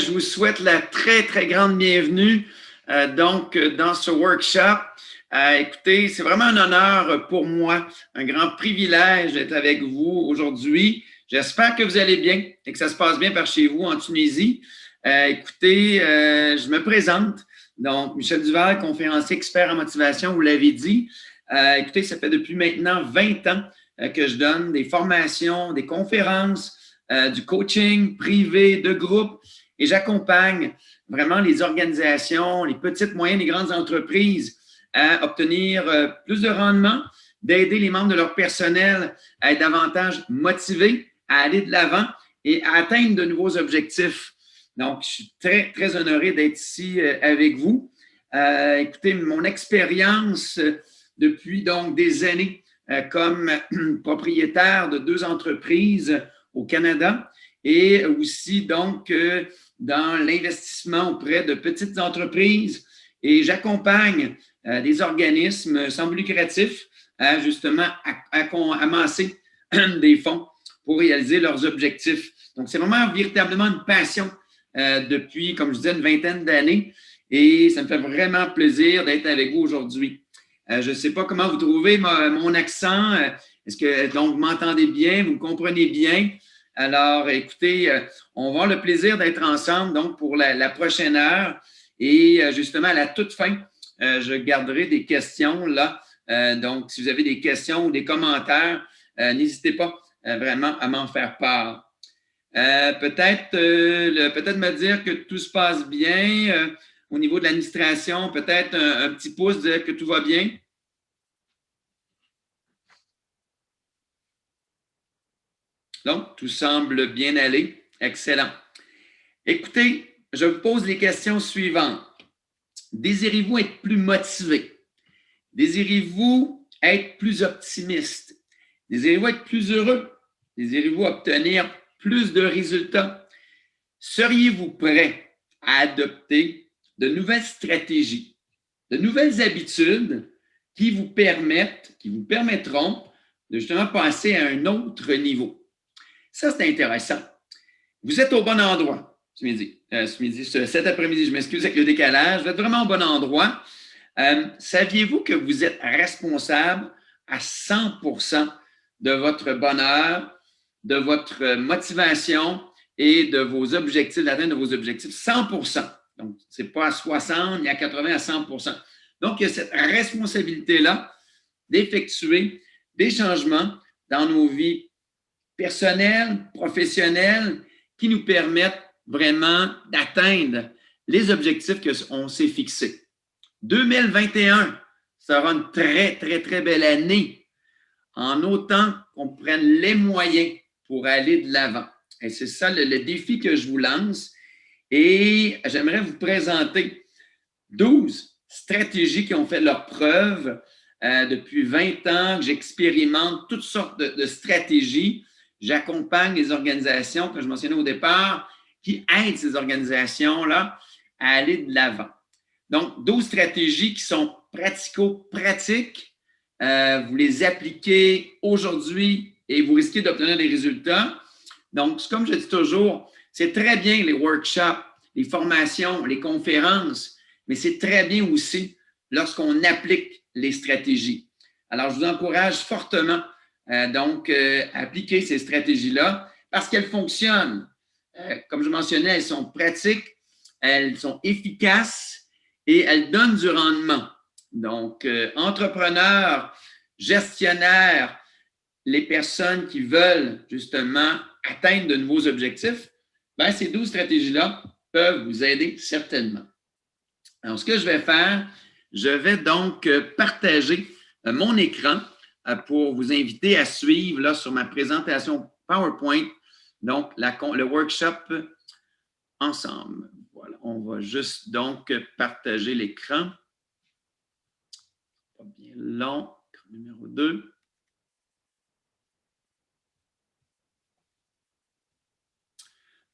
je vous souhaite la très, très grande bienvenue dans ce workshop. Écoutez, c'est vraiment un honneur pour moi, un grand privilège d'être avec vous aujourd'hui. J'espère que vous allez bien et que ça se passe bien par chez vous en Tunisie. Je me présente. Donc, Michel Duval, conférencier expert en motivation, vous l'avez dit. Écoutez, ça fait depuis maintenant 20 ans que je donne des formations, des conférences, du coaching privé, de groupe, et j'accompagne vraiment les organisations, les petites, moyennes et grandes entreprises à obtenir plus de rendement, d'aider les membres de leur personnel à être davantage motivés, à aller de l'avant et à atteindre de nouveaux objectifs. Donc, je suis très, très honoré d'être ici avec vous. Écoutez, mon expérience depuis donc des années comme propriétaire de 2 entreprises au Canada et aussi donc dans l'investissement auprès de petites entreprises. Et j'accompagne des organismes sans but lucratif à justement amasser des fonds pour réaliser leurs objectifs. Donc, c'est vraiment véritablement une passion depuis, comme je disais, une vingtaine d'années. Et ça me fait vraiment plaisir d'être avec vous aujourd'hui. Je ne sais pas comment vous trouvez mon accent. Est-ce que donc vous m'entendez bien, vous me comprenez bien? Alors, écoutez, on va avoir le plaisir d'être ensemble donc pour la prochaine heure. Et justement, à la toute fin, je garderai des questions là. Donc, si vous avez des questions ou des commentaires, n'hésitez pas vraiment à m'en faire part. Peut-être me dire que tout se passe bien au niveau de l'administration, peut-être un petit pouce dire que tout va bien. Donc, tout semble bien aller. Excellent. Écoutez, je vous pose les questions suivantes. Désirez-vous être plus motivé? Désirez-vous être plus optimiste? Désirez-vous être plus heureux? Désirez-vous obtenir plus de résultats? Seriez-vous prêt à adopter de nouvelles stratégies, de nouvelles habitudes qui vous permettront de justement passer à un autre niveau? Ça, c'est intéressant. Vous êtes au bon endroit cet après-midi, je m'excuse avec le décalage, vous êtes vraiment au bon endroit. Saviez-vous que vous êtes responsable à 100% de votre bonheur, de votre motivation et de vos objectifs, d'atteindre vos objectifs? 100%. Donc, ce n'est pas à 60, ni à 80, à 100%. Donc, il y a cette responsabilité-là d'effectuer des changements dans nos vies personnelles, professionnelles, qui nous permettent vraiment d'atteindre les objectifs qu'on s'est fixés. 2021 sera une très, très, très belle année en autant qu'on prenne les moyens pour aller de l'avant. Et c'est ça le défi que je vous lance. Et j'aimerais vous présenter 12 stratégies qui ont fait leur preuve depuis 20 ans, que j'expérimente toutes sortes de stratégies. J'accompagne les organisations, comme je mentionnais au départ, qui aident ces organisations-là à aller de l'avant. Donc, 12 stratégies qui sont pratico-pratiques. Vous les appliquez aujourd'hui et vous risquez d'obtenir des résultats. Donc, comme je dis toujours, c'est très bien les workshops, les formations, les conférences, mais c'est très bien aussi lorsqu'on applique les stratégies. Alors, je vous encourage fortement à appliquer ces stratégies-là parce qu'elles fonctionnent. Comme je mentionnais, elles sont pratiques, elles sont efficaces et elles donnent du rendement. Donc, entrepreneurs, gestionnaires, les personnes qui veulent justement atteindre de nouveaux objectifs, bien, ces 12 stratégies-là peuvent vous aider certainement. Alors, ce que je vais faire, je vais donc partager mon écran pour vous inviter à suivre là, sur ma présentation PowerPoint, donc le workshop ensemble. Voilà, on va juste donc partager l'écran. Pas bien long, écran numéro 2.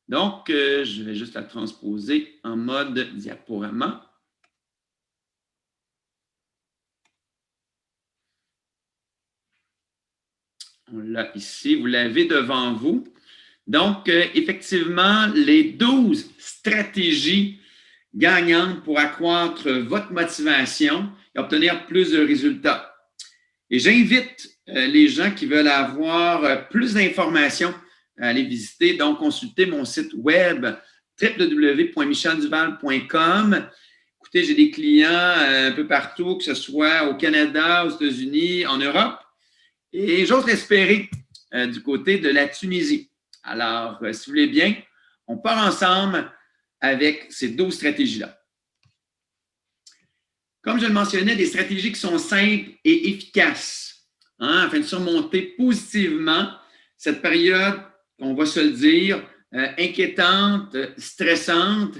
Donc, je vais juste la transposer en mode diaporama. On l'a ici, vous l'avez devant vous. Donc, effectivement, les 12 stratégies gagnantes pour accroître votre motivation et obtenir plus de résultats. Et j'invite les gens qui veulent avoir plus d'informations à aller visiter, donc consulter mon site web www.michelduval.com. Écoutez, j'ai des clients un peu partout, que ce soit au Canada, aux États-Unis, en Europe, et j'ose l'espérer du côté de la Tunisie. Alors, si vous voulez bien, on part ensemble avec ces 12 stratégies-là. Comme je le mentionnais, des stratégies qui sont simples et efficaces, afin de surmonter positivement cette période, on va se le dire, inquiétante, stressante,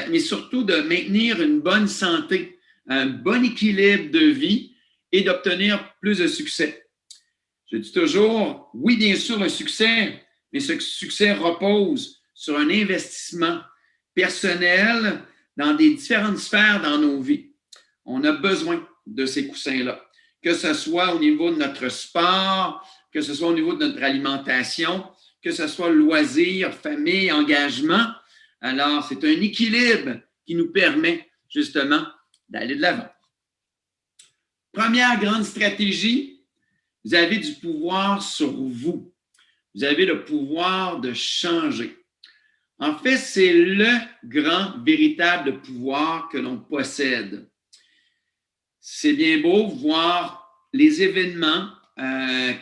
mais surtout de maintenir une bonne santé, un bon équilibre de vie et d'obtenir plus de succès. Je dis toujours, oui, bien sûr, le succès, mais ce succès repose sur un investissement personnel dans des différentes sphères dans nos vies. On a besoin de ces coussins-là, que ce soit au niveau de notre sport, que ce soit au niveau de notre alimentation, que ce soit loisir, famille, engagement. Alors, c'est un équilibre qui nous permet justement d'aller de l'avant. Première grande stratégie, vous avez du pouvoir sur vous. Vous avez le pouvoir de changer. En fait, c'est le grand, véritable pouvoir que l'on possède. C'est bien beau voir les événements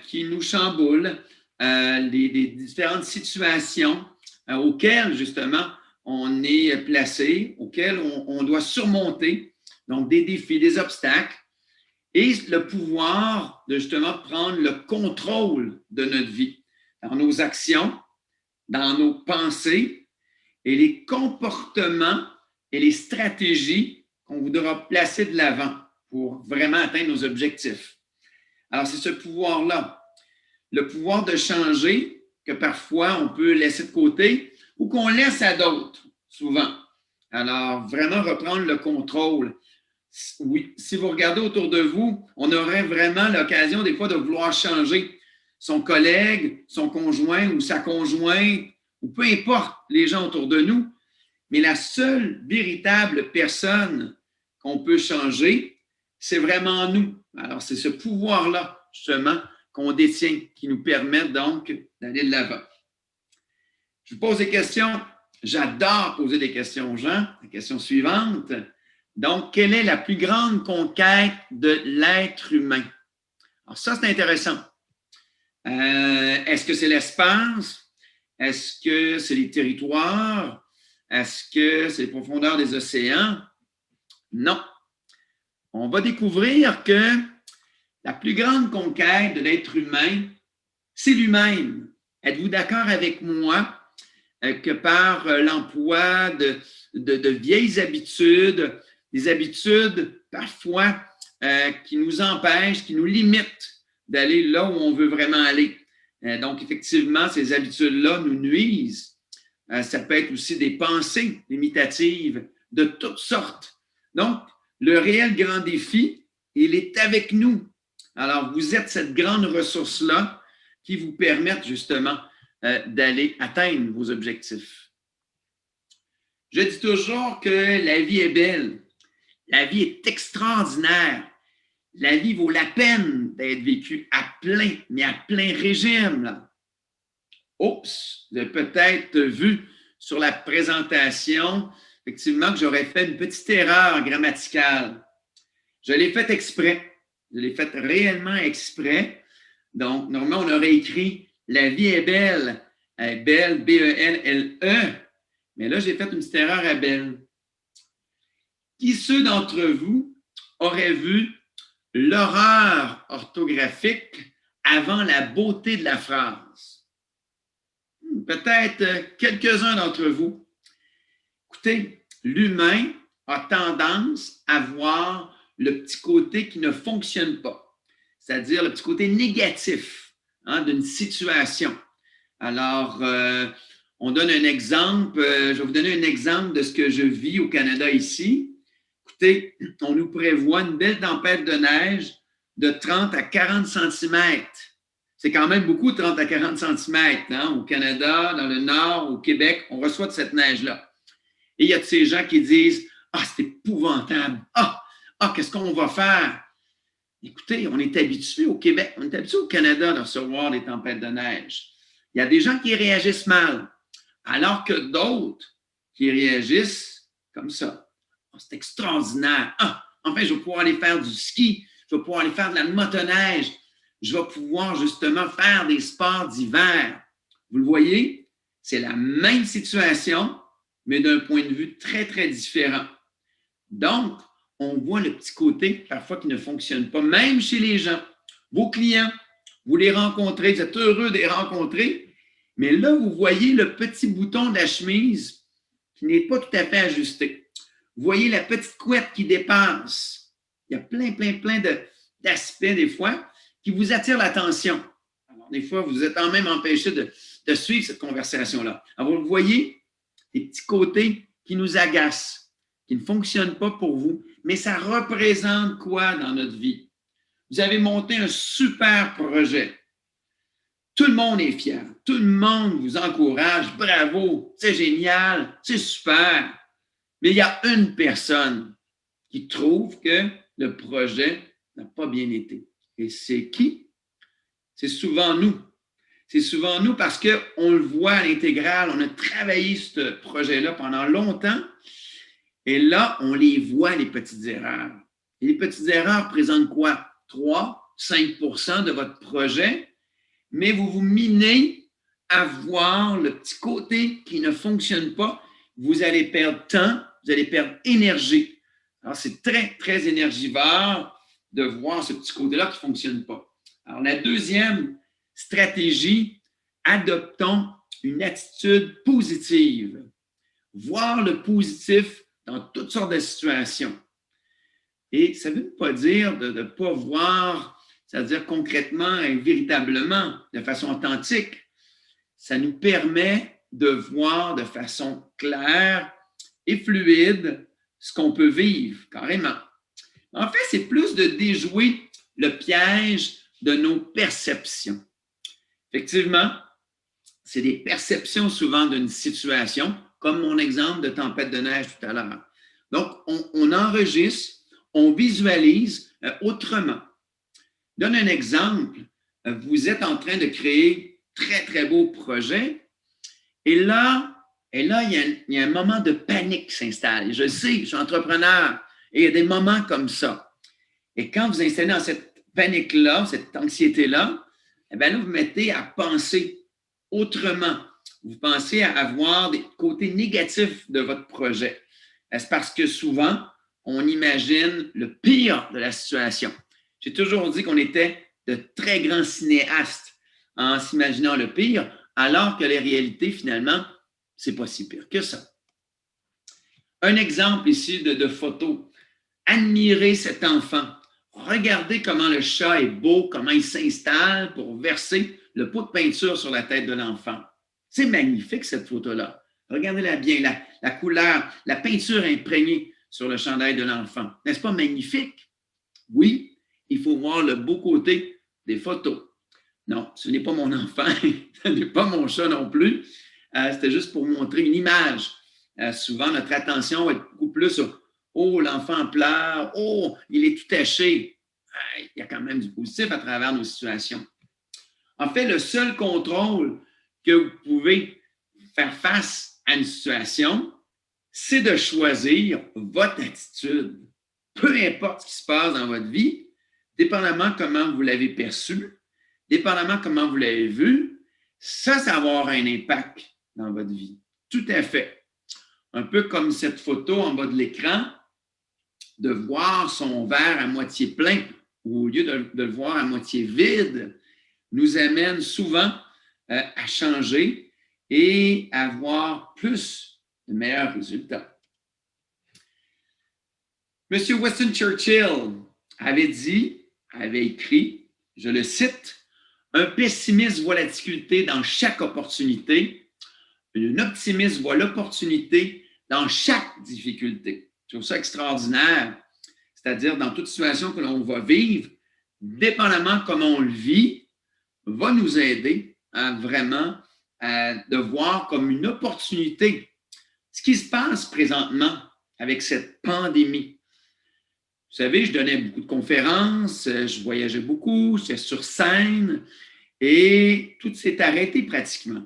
qui nous chamboulent, les différentes situations auxquelles, justement, on est placé, auxquelles on doit surmonter, donc des défis, des obstacles, et le pouvoir de, justement, prendre le contrôle de notre vie, dans nos actions, dans nos pensées, et les comportements et les stratégies qu'on voudra placer de l'avant pour vraiment atteindre nos objectifs. Alors, c'est ce pouvoir-là, le pouvoir de changer que parfois on peut laisser de côté ou qu'on laisse à d'autres, souvent. Alors, vraiment reprendre le contrôle. Oui, si vous regardez autour de vous, on aurait vraiment l'occasion des fois de vouloir changer son collègue, son conjoint ou sa conjointe, ou peu importe les gens autour de nous, mais la seule véritable personne qu'on peut changer, c'est vraiment nous. Alors, c'est ce pouvoir-là, justement, qu'on détient, qui nous permet donc d'aller de l'avant. Je vous pose des questions. J'adore poser des questions aux gens. La question suivante. Donc, quelle est la plus grande conquête de l'être humain? Alors, ça, c'est intéressant. Est-ce que c'est l'espace? Est-ce que c'est les territoires? Est-ce que c'est les profondeurs des océans? Non. On va découvrir que la plus grande conquête de l'être humain, c'est lui-même. Êtes-vous d'accord avec moi que par l'emploi de vieilles habitudes, des habitudes parfois qui nous empêchent, qui nous limitent d'aller là où on veut vraiment aller. Donc, effectivement, ces habitudes-là nous nuisent. Ça peut être aussi des pensées limitatives de toutes sortes. Donc, le réel grand défi, il est avec nous. Alors, vous êtes cette grande ressource-là qui vous permet justement d'aller atteindre vos objectifs. Je dis toujours que la vie est belle. La vie est extraordinaire. La vie vaut la peine d'être vécue à plein, mais à plein régime. Là. Oups, vous avez peut-être vu sur la présentation, effectivement, que j'aurais fait une petite erreur grammaticale. Je l'ai fait exprès. Je l'ai fait réellement exprès. Donc, normalement, on aurait écrit « La vie est belle », belle, B-E-L-L-E. Mais là, j'ai fait une petite erreur à belle. Qui ceux d'entre vous auraient vu l'horreur orthographique avant la beauté de la phrase? Peut-être quelques-uns d'entre vous. Écoutez, l'humain a tendance à voir le petit côté qui ne fonctionne pas, c'est-à-dire le petit côté négatif d'une situation. Alors, on donne un exemple, je vais vous donner un exemple de ce que je vis au Canada ici. Écoutez, on nous prévoit une belle tempête de neige de 30 à 40 cm. C'est quand même beaucoup, 30 à 40 cm, hein, au Canada, dans le Nord, au Québec, on reçoit de cette neige-là. Et il y a de ces gens qui disent « Ah, c'est épouvantable! Qu'est-ce qu'on va faire? » Écoutez, on est habitué au Québec, on est habitué au Canada de recevoir des tempêtes de neige. Il y a des gens qui réagissent mal, alors que d'autres qui réagissent comme ça. Oh, c'est extraordinaire. Enfin, je vais pouvoir aller faire du ski, je vais pouvoir aller faire de la motoneige, je vais pouvoir justement faire des sports d'hiver. Vous le voyez, c'est la même situation, mais d'un point de vue très, très différent. Donc, on voit le petit côté parfois qui ne fonctionne pas, même chez les gens. Vos clients, vous les rencontrez, vous êtes heureux de les rencontrer, mais là, vous voyez le petit bouton de la chemise qui n'est pas tout à fait ajusté. Vous voyez la petite couette qui dépasse. Il y a plein d'aspects des fois qui vous attirent l'attention. Alors, des fois, vous êtes quand même empêché de suivre cette conversation-là. Alors, vous voyez, des petits côtés qui nous agacent, qui ne fonctionnent pas pour vous, mais ça représente quoi dans notre vie? Vous avez monté un super projet. Tout le monde est fier. Tout le monde vous encourage. Bravo, c'est génial, c'est super. Mais il y a une personne qui trouve que le projet n'a pas bien été. Et c'est qui? C'est souvent nous. C'est souvent nous parce qu'on le voit à l'intégrale. On a travaillé ce projet-là pendant longtemps. Et là, on les voit, les petites erreurs. Et les petites erreurs représentent quoi? 3-5% de votre projet, mais vous vous minez à voir le petit côté qui ne fonctionne pas. Vous allez perdre temps, vous allez perdre énergie. Alors, c'est très, très énergivore de voir ce petit côté-là qui ne fonctionne pas. Alors, la deuxième stratégie, adoptons une attitude positive. Voir le positif dans toutes sortes de situations. Et ça ne veut pas dire de ne pas voir, c'est-à-dire concrètement et véritablement, de façon authentique. Ça nous permet de voir de façon claire et fluide ce qu'on peut vivre, carrément. En fait, c'est plus de déjouer le piège de nos perceptions. Effectivement, c'est des perceptions souvent d'une situation, comme mon exemple de tempête de neige tout à l'heure. Donc, on enregistre, on visualise autrement. Je donne un exemple. Vous êtes en train de créer très, très beau projet et là il y a un moment de panique qui s'installe. Je sais, je suis entrepreneur et il y a des moments comme ça. Et quand vous installez dans cette panique-là, cette anxiété-là, eh bien là, vous mettez à penser autrement. Vous pensez à avoir des côtés négatifs de votre projet. C'est parce que souvent, on imagine le pire de la situation. J'ai toujours dit qu'on était de très grands cinéastes en s'imaginant le pire, alors que la réalité, finalement, c'est pas si pire que ça. Un exemple ici de photo. Admirez cet enfant. Regardez comment le chat est beau, comment il s'installe pour verser le pot de peinture sur la tête de l'enfant. C'est magnifique, cette photo-là. Regardez-la bien, la couleur, la peinture imprégnée sur le chandail de l'enfant. N'est-ce pas magnifique? Oui, il faut voir le beau côté des photos. Non, ce n'est pas mon enfant, ce n'est pas mon chat non plus. C'était juste pour montrer une image. Souvent, notre attention va être beaucoup plus sur « Oh, l'enfant pleure. Oh, il est tout taché. » Il y a quand même du positif à travers nos situations. En fait, le seul contrôle que vous pouvez faire face à une situation, c'est de choisir votre attitude. Peu importe ce qui se passe dans votre vie, dépendamment comment vous l'avez perçu, dépendamment comment vous l'avez vu, ça va avoir un impact dans votre vie. Tout à fait. Un peu comme cette photo en bas de l'écran, de voir son verre à moitié plein au lieu de le voir à moitié vide, nous amène souvent à changer et à avoir plus de meilleurs résultats. M. Winston Churchill avait écrit, je le cite, « Un pessimiste voit la difficulté dans chaque opportunité, un optimiste voit l'opportunité dans chaque difficulté. » Je trouve ça extraordinaire, c'est-à-dire dans toute situation que l'on va vivre, dépendamment comment on le vit, va nous aider à vraiment de voir comme une opportunité ce qui se passe présentement avec cette pandémie. Vous savez, je donnais beaucoup de conférences, je voyageais beaucoup, j'étais sur scène et tout s'est arrêté pratiquement.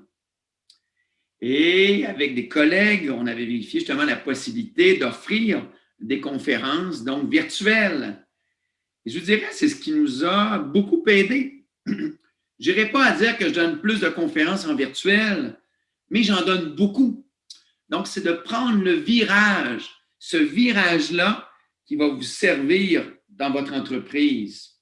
Et avec des collègues, on avait vérifié justement la possibilité d'offrir des conférences, donc virtuelles. Et je vous dirais, c'est ce qui nous a beaucoup aidé. Je n'irai pas à dire que je donne plus de conférences en virtuel, mais j'en donne beaucoup. Donc, c'est de prendre le virage, ce virage-là qui va vous servir dans votre entreprise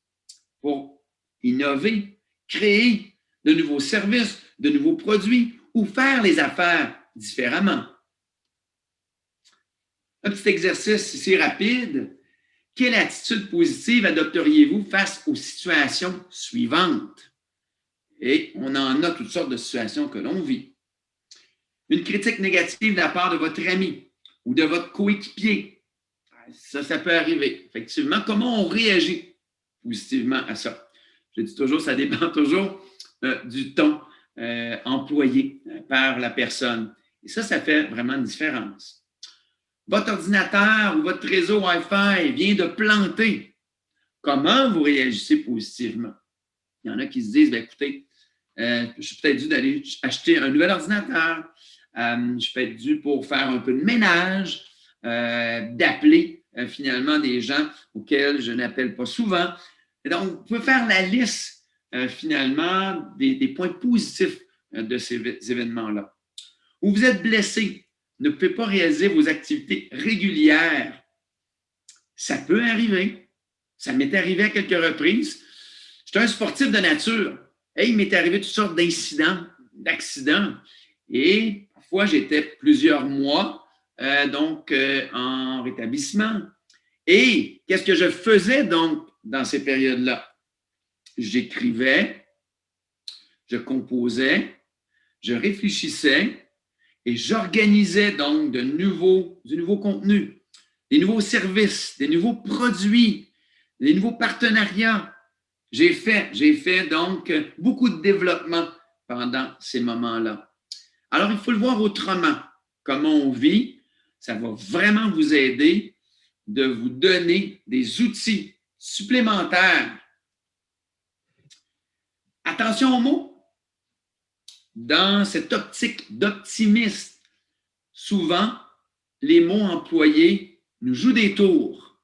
pour innover, créer de nouveaux services, de nouveaux produits ou faire les affaires différemment. Un petit exercice ici rapide. Quelle attitude positive adopteriez-vous face aux situations suivantes? Et on en a toutes sortes de situations que l'on vit. Une critique négative de la part de votre ami ou de votre coéquipier. Ça peut arriver. Effectivement, comment on réagit positivement à ça? Je dis toujours, ça dépend toujours du ton employé par la personne. Et ça fait vraiment une différence. Votre ordinateur ou votre réseau Wi-Fi vient de planter. Comment vous réagissez positivement? Il y en a qui se disent, bien, écoutez, je suis peut-être dû d'aller acheter un nouvel ordinateur. Je suis peut-être dû pour faire un peu de ménage, d'appeler finalement des gens auxquels je n'appelle pas souvent. Et donc, vous pouvez faire la liste finalement des points positifs de ces événements-là. Ou vous êtes blessé, ne pouvez pas réaliser vos activités régulières. Ça peut arriver. Ça m'est arrivé à quelques reprises. J'étais un sportif de nature. Et il m'est arrivé toutes sortes d'incidents, d'accidents. Et parfois, j'étais plusieurs mois en rétablissement. Et qu'est-ce que je faisais donc dans ces périodes-là? J'écrivais, je composais, je réfléchissais et j'organisais donc du nouveau contenu, des nouveaux services, des nouveaux produits, des nouveaux partenariats. J'ai fait donc beaucoup de développement pendant ces moments-là. Alors, il faut le voir autrement. Comment on vit, ça va vraiment vous aider de vous donner des outils supplémentaires. Attention aux mots. Dans cette optique d'optimiste, souvent, les mots employés nous jouent des tours.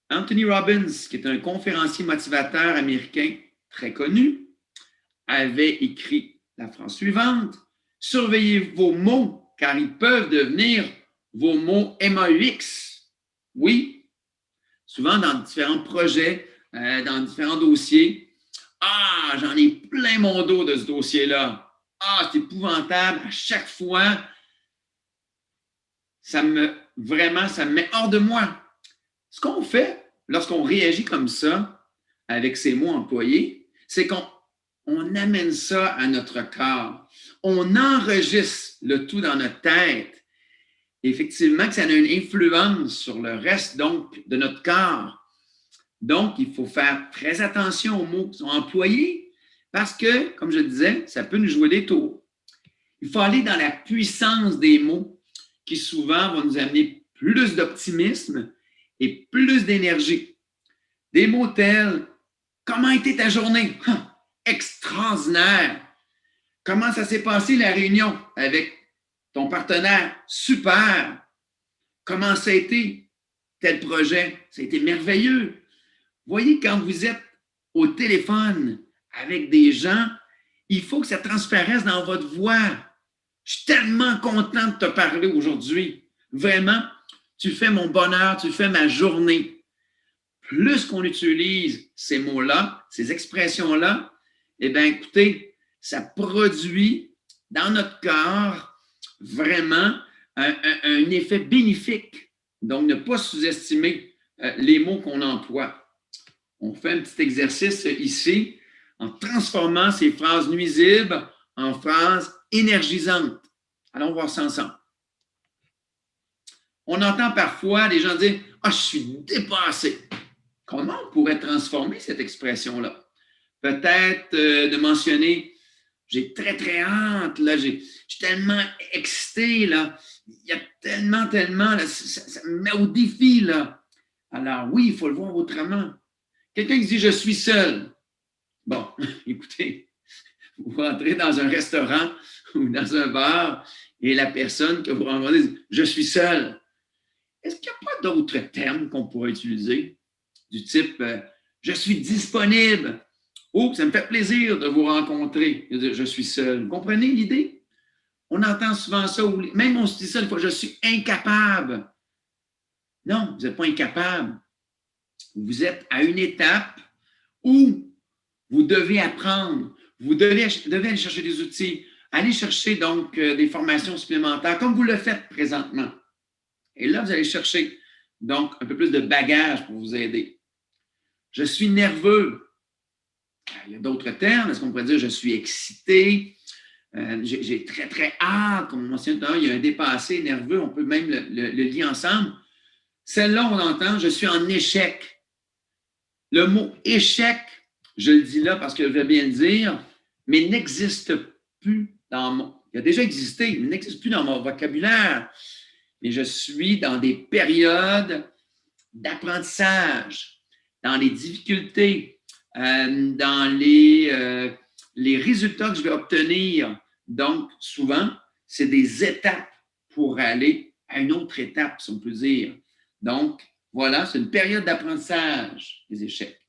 Anthony Robbins, qui est un conférencier motivateur américain très connu, avait écrit la phrase suivante: « Surveillez vos mots, car ils peuvent devenir vos mots MAUX. » Oui, souvent dans différents projets, dans différents dossiers. Ah, j'en ai plein mon dos de ce dossier-là. Ah, c'est épouvantable. À chaque fois, ça me met hors de moi. Ce qu'on fait lorsqu'on réagit comme ça, avec ces mots employés, c'est qu'on amène ça à notre corps. On enregistre le tout dans notre tête. Et effectivement, que ça a une influence sur le reste donc de notre corps. Donc, il faut faire très attention aux mots qui sont employés parce que, comme je disais, ça peut nous jouer des tours. Il faut aller dans la puissance des mots qui souvent vont nous amener plus d'optimisme et plus d'énergie. Des mots tels « Comment était ta journée? » Extraordinaire! Comment ça s'est passé la réunion avec ton partenaire? Super! Comment ça a été tel projet? Ça a été merveilleux! Voyez, quand vous êtes au téléphone avec des gens, il faut que ça transparaisse dans votre voix. Je suis tellement content de te parler aujourd'hui. Vraiment, tu fais mon bonheur, tu fais ma journée. Plus qu'on utilise ces mots-là, ces expressions-là, eh bien, écoutez, ça produit dans notre corps vraiment un effet bénéfique. Donc, ne pas sous-estimer les mots qu'on emploie. On fait un petit exercice ici en transformant ces phrases nuisibles en phrases énergisantes. Allons voir ça ensemble. On entend parfois des gens dire « Ah, je suis dépassé ». Comment on pourrait transformer cette expression-là? peut-être de mentionner, j'ai très, très hâte, là, je suis tellement excité, là, il y a tellement, là, ça me met au défi, là. Alors oui, il faut le voir autrement. Quelqu'un qui dit « je suis seul », bon, écoutez, vous rentrez dans un restaurant ou dans un bar et la personne que vous rencontrez dit « je suis seul ». Est-ce qu'il n'y a pas d'autres termes qu'on pourrait utiliser du type je suis disponible » ou « ça me fait plaisir de vous rencontrer ». Je suis seul. Vous comprenez l'idée? On entend souvent ça, ou même on se dit ça une fois, je suis incapable. Non, vous n'êtes pas incapable. Vous êtes à une étape où vous devez apprendre, vous devez aller chercher des outils, aller chercher donc des formations supplémentaires, comme vous le faites présentement. Et là, vous allez chercher donc un peu plus de bagages pour vous aider. Je suis nerveux. Il y a d'autres termes. Est-ce qu'on pourrait dire je suis excité? J'ai très, très hâte. Comme on mentionne, il y a un dépassé nerveux. On peut même le lier ensemble. Celle-là, on entend je suis en échec. Le mot échec, je le dis là parce que je vais bien le dire, mais n'existe plus dans mon... Il a déjà existé, mais n'existe plus dans mon vocabulaire. Et je suis dans des périodes d'apprentissage, dans les difficultés, dans les résultats que je vais obtenir. Donc, souvent, c'est des étapes pour aller à une autre étape, si on peut dire. Donc, voilà, c'est une période d'apprentissage, les échecs.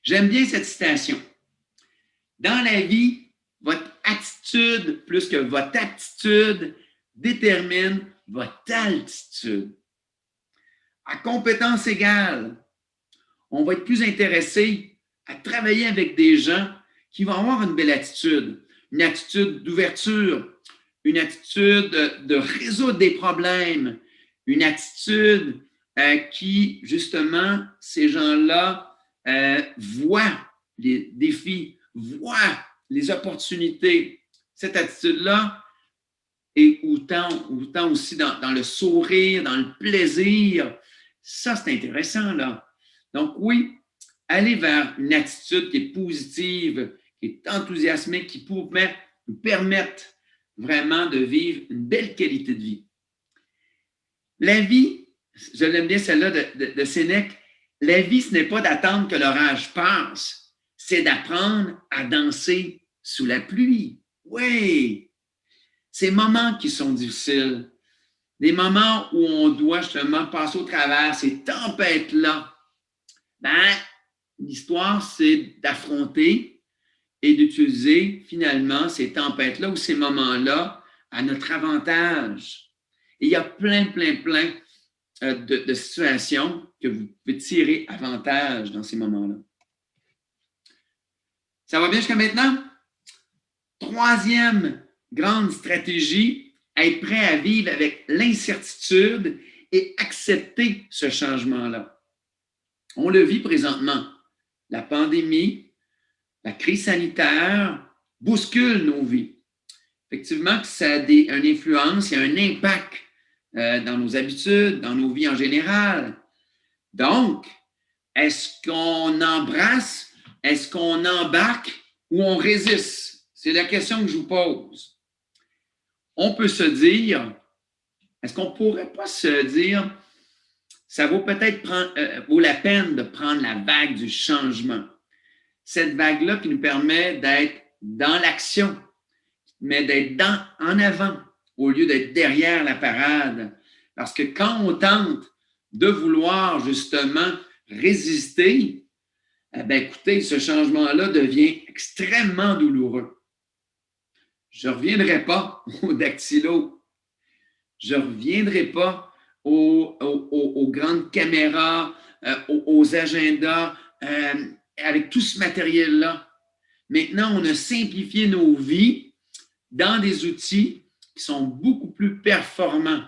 J'aime bien cette citation. Dans la vie, votre attitude plus que votre aptitude détermine votre altitude. À compétence égale, on va être plus intéressé à travailler avec des gens qui vont avoir une belle attitude, une attitude d'ouverture, une attitude de résoudre des problèmes, une attitude qui, justement, ces gens-là voient les défis, voient les opportunités. Cette attitude-là est autant aussi dans le sourire, dans le plaisir. Ça, c'est intéressant, là. Donc, oui, aller vers une attitude qui est positive, qui est enthousiasmée, qui pourrait nous permettre vraiment de vivre une belle qualité de vie. La vie, je l'aime bien celle-là de Sénèque, la vie, ce n'est pas d'attendre que l'orage passe, c'est d'apprendre à danser sous la pluie. Oui, ces moments qui sont difficiles, des moments où on doit justement passer au travers ces tempêtes-là, ben, l'histoire, c'est d'affronter et d'utiliser finalement ces tempêtes-là ou ces moments-là à notre avantage. Et il y a plein de situations que vous pouvez tirer avantage dans ces moments-là. Ça va bien jusqu'à maintenant? Troisième grande stratégie, être prêt à vivre avec l'incertitude et accepter ce changement-là. On le vit présentement. La pandémie, la crise sanitaire bouscule nos vies. Effectivement, ça a une influence, il y a un impact dans nos habitudes, dans nos vies en général. Donc, est-ce qu'on embrasse, est-ce qu'on embarque ou on résiste? C'est la question que je vous pose. On peut se dire, est-ce qu'on ne pourrait pas se dire, ça vaut peut-être vaut la peine de prendre la vague du changement. Cette vague-là qui nous permet d'être dans l'action, mais d'être en avant au lieu d'être derrière la parade. Parce que quand on tente de vouloir justement résister, eh bien, écoutez, ce changement-là devient extrêmement douloureux. Je ne reviendrai pas au dactylo. Je ne reviendrai pas aux grandes caméras, aux agendas, avec tout ce matériel-là. Maintenant, on a simplifié nos vies dans des outils qui sont beaucoup plus performants.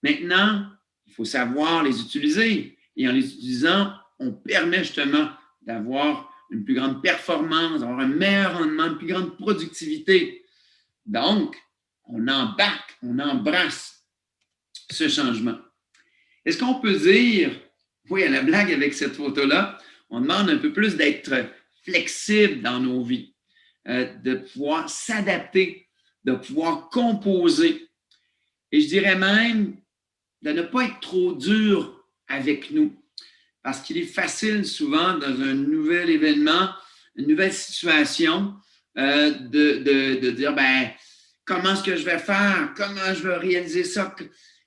Maintenant, il faut savoir les utiliser. Et en les utilisant, on permet justement d'avoir une plus grande performance, d'avoir un meilleur rendement, une plus grande productivité. Donc, on embarque, on embrasse ce changement. Est-ce qu'on peut dire, oui, à la blague avec cette photo-là, On demande un peu plus d'être flexible dans nos vies, de pouvoir s'adapter, de pouvoir composer. Et je dirais même de ne pas être trop dur avec nous. Parce qu'il est facile souvent dans un nouvel événement, une nouvelle situation, de dire, ben, comment est-ce que je vais faire? Comment je vais réaliser ça?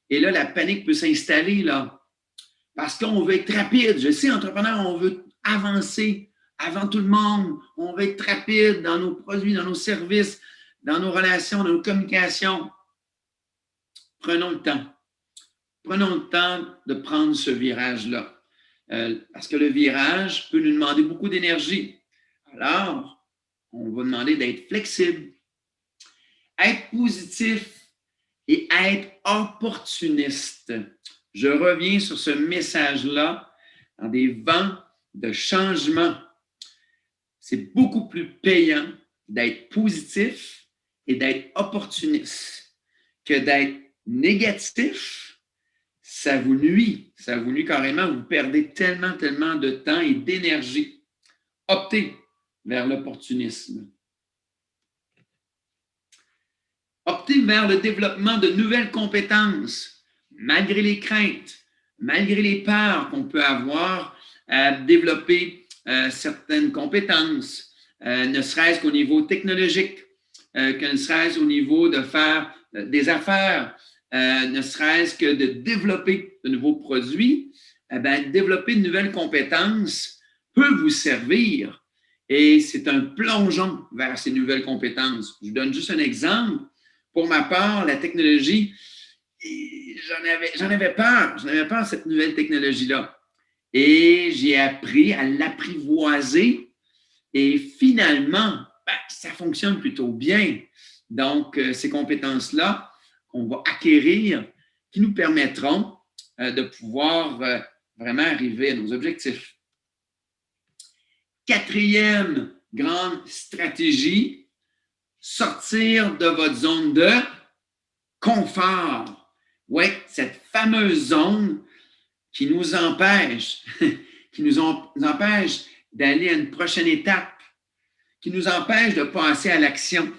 Et là, la panique peut s'installer, là. Parce qu'on veut être rapide. Je sais, entrepreneur, on veut avancer avant tout le monde. On veut être rapide dans nos produits, dans nos services, dans nos relations, dans nos communications. Prenons le temps. Prenons le temps de prendre ce virage-là. Parce que le virage peut nous demander beaucoup d'énergie. Alors, on va demander d'être flexible, être positif et être opportuniste. Je reviens sur ce message-là dans des vents de changement. C'est beaucoup plus payant d'être positif et d'être opportuniste que d'être négatif. Ça vous nuit carrément. Vous perdez tellement de temps et d'énergie. Optez vers l'opportunisme. Optez vers le développement de nouvelles compétences, malgré les craintes, malgré les peurs qu'on peut avoir à développer certaines compétences, ne serait-ce qu'au niveau technologique, que ne serait-ce au niveau de faire des affaires, ne serait-ce que de développer de nouveaux produits, développer de nouvelles compétences peut vous servir et c'est un plongeon vers ces nouvelles compétences. Je vous donne juste un exemple. Pour ma part, la technologie, j'en avais peur de cette nouvelle technologie-là. Et j'ai appris à l'apprivoiser et finalement, ça fonctionne plutôt bien. Donc, ces compétences-là, qu'on va acquérir qui nous permettront de pouvoir vraiment arriver à nos objectifs. Quatrième grande stratégie, sortir de votre zone de confort. Oui, cette fameuse zone qui nous empêche, d'aller à une prochaine étape, qui nous empêche de passer à l'action. Vous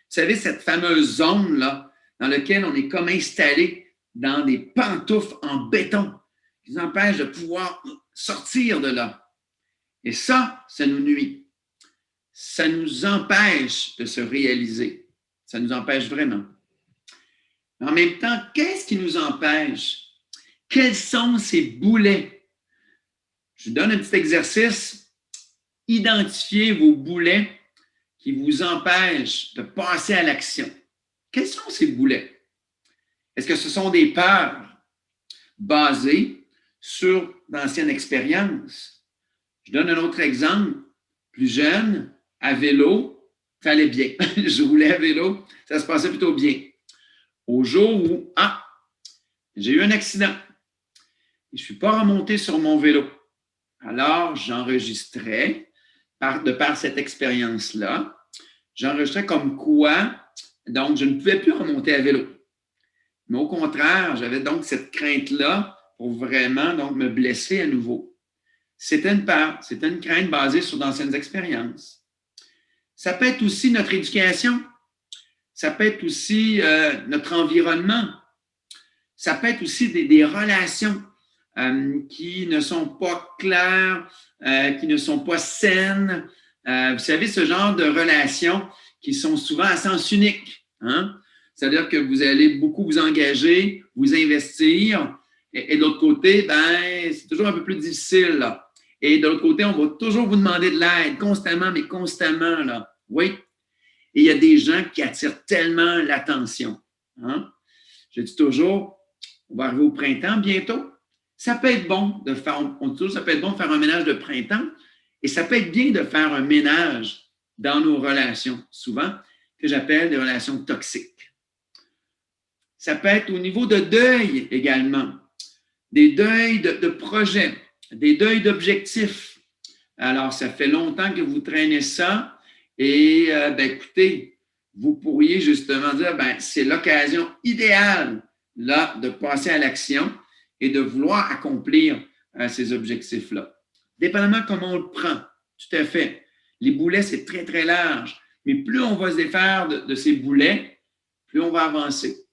savez, cette fameuse zone-là, dans lequel on est comme installé dans des pantoufles en béton qui nous empêchent de pouvoir sortir de là. Et ça nous nuit. Ça nous empêche de se réaliser. Ça nous empêche vraiment. En même temps, qu'est-ce qui nous empêche? Quels sont ces boulets? Je vous donne un petit exercice. Identifiez vos boulets qui vous empêchent de passer à l'action. Quels sont ces boulets? Est-ce que ce sont des peurs basées sur d'anciennes expériences? Je donne un autre exemple. Plus jeune, à vélo, ça allait bien. Je roulais à vélo, ça se passait plutôt bien. Au jour où, j'ai eu un accident. Et je ne suis pas remonté sur mon vélo. Alors, j'enregistrais, de par cette expérience-là, j'enregistrais comme quoi, donc, je ne pouvais plus remonter à vélo. Mais au contraire, j'avais donc cette crainte-là pour vraiment donc, me blesser à nouveau. C'était une peur, c'était une crainte basée sur d'anciennes expériences. Ça peut être aussi notre éducation. Ça peut être aussi notre environnement. Ça peut être aussi des relations qui ne sont pas claires, qui ne sont pas saines. Vous savez, ce genre de relations qui sont souvent à sens unique. Hein? C'est-à-dire que vous allez beaucoup vous engager, vous investir, et de l'autre côté, c'est toujours un peu plus difficile. Là. Et de l'autre côté, on va toujours vous demander de l'aide, constamment, mais constamment. Là. Oui. Et il y a des gens qui attirent tellement l'attention. Hein? Je dis toujours, on va arriver au printemps bientôt. Ça peut être bon de faire, on dit toujours, ça peut être bon de faire un ménage de printemps, et ça peut être bien de faire un ménage dans nos relations, souvent, que j'appelle des relations toxiques. Ça peut être au niveau de deuil également, des deuils de projets, des deuils d'objectifs. Alors, ça fait longtemps que vous traînez ça et, écoutez, vous pourriez justement dire, c'est l'occasion idéale là, de passer à l'action et de vouloir accomplir ces objectifs-là. dépendamment comment on le prend. Tout à fait. Les boulets, c'est très, très large. Mais plus on va se défaire de ces boulets, plus on va avancer.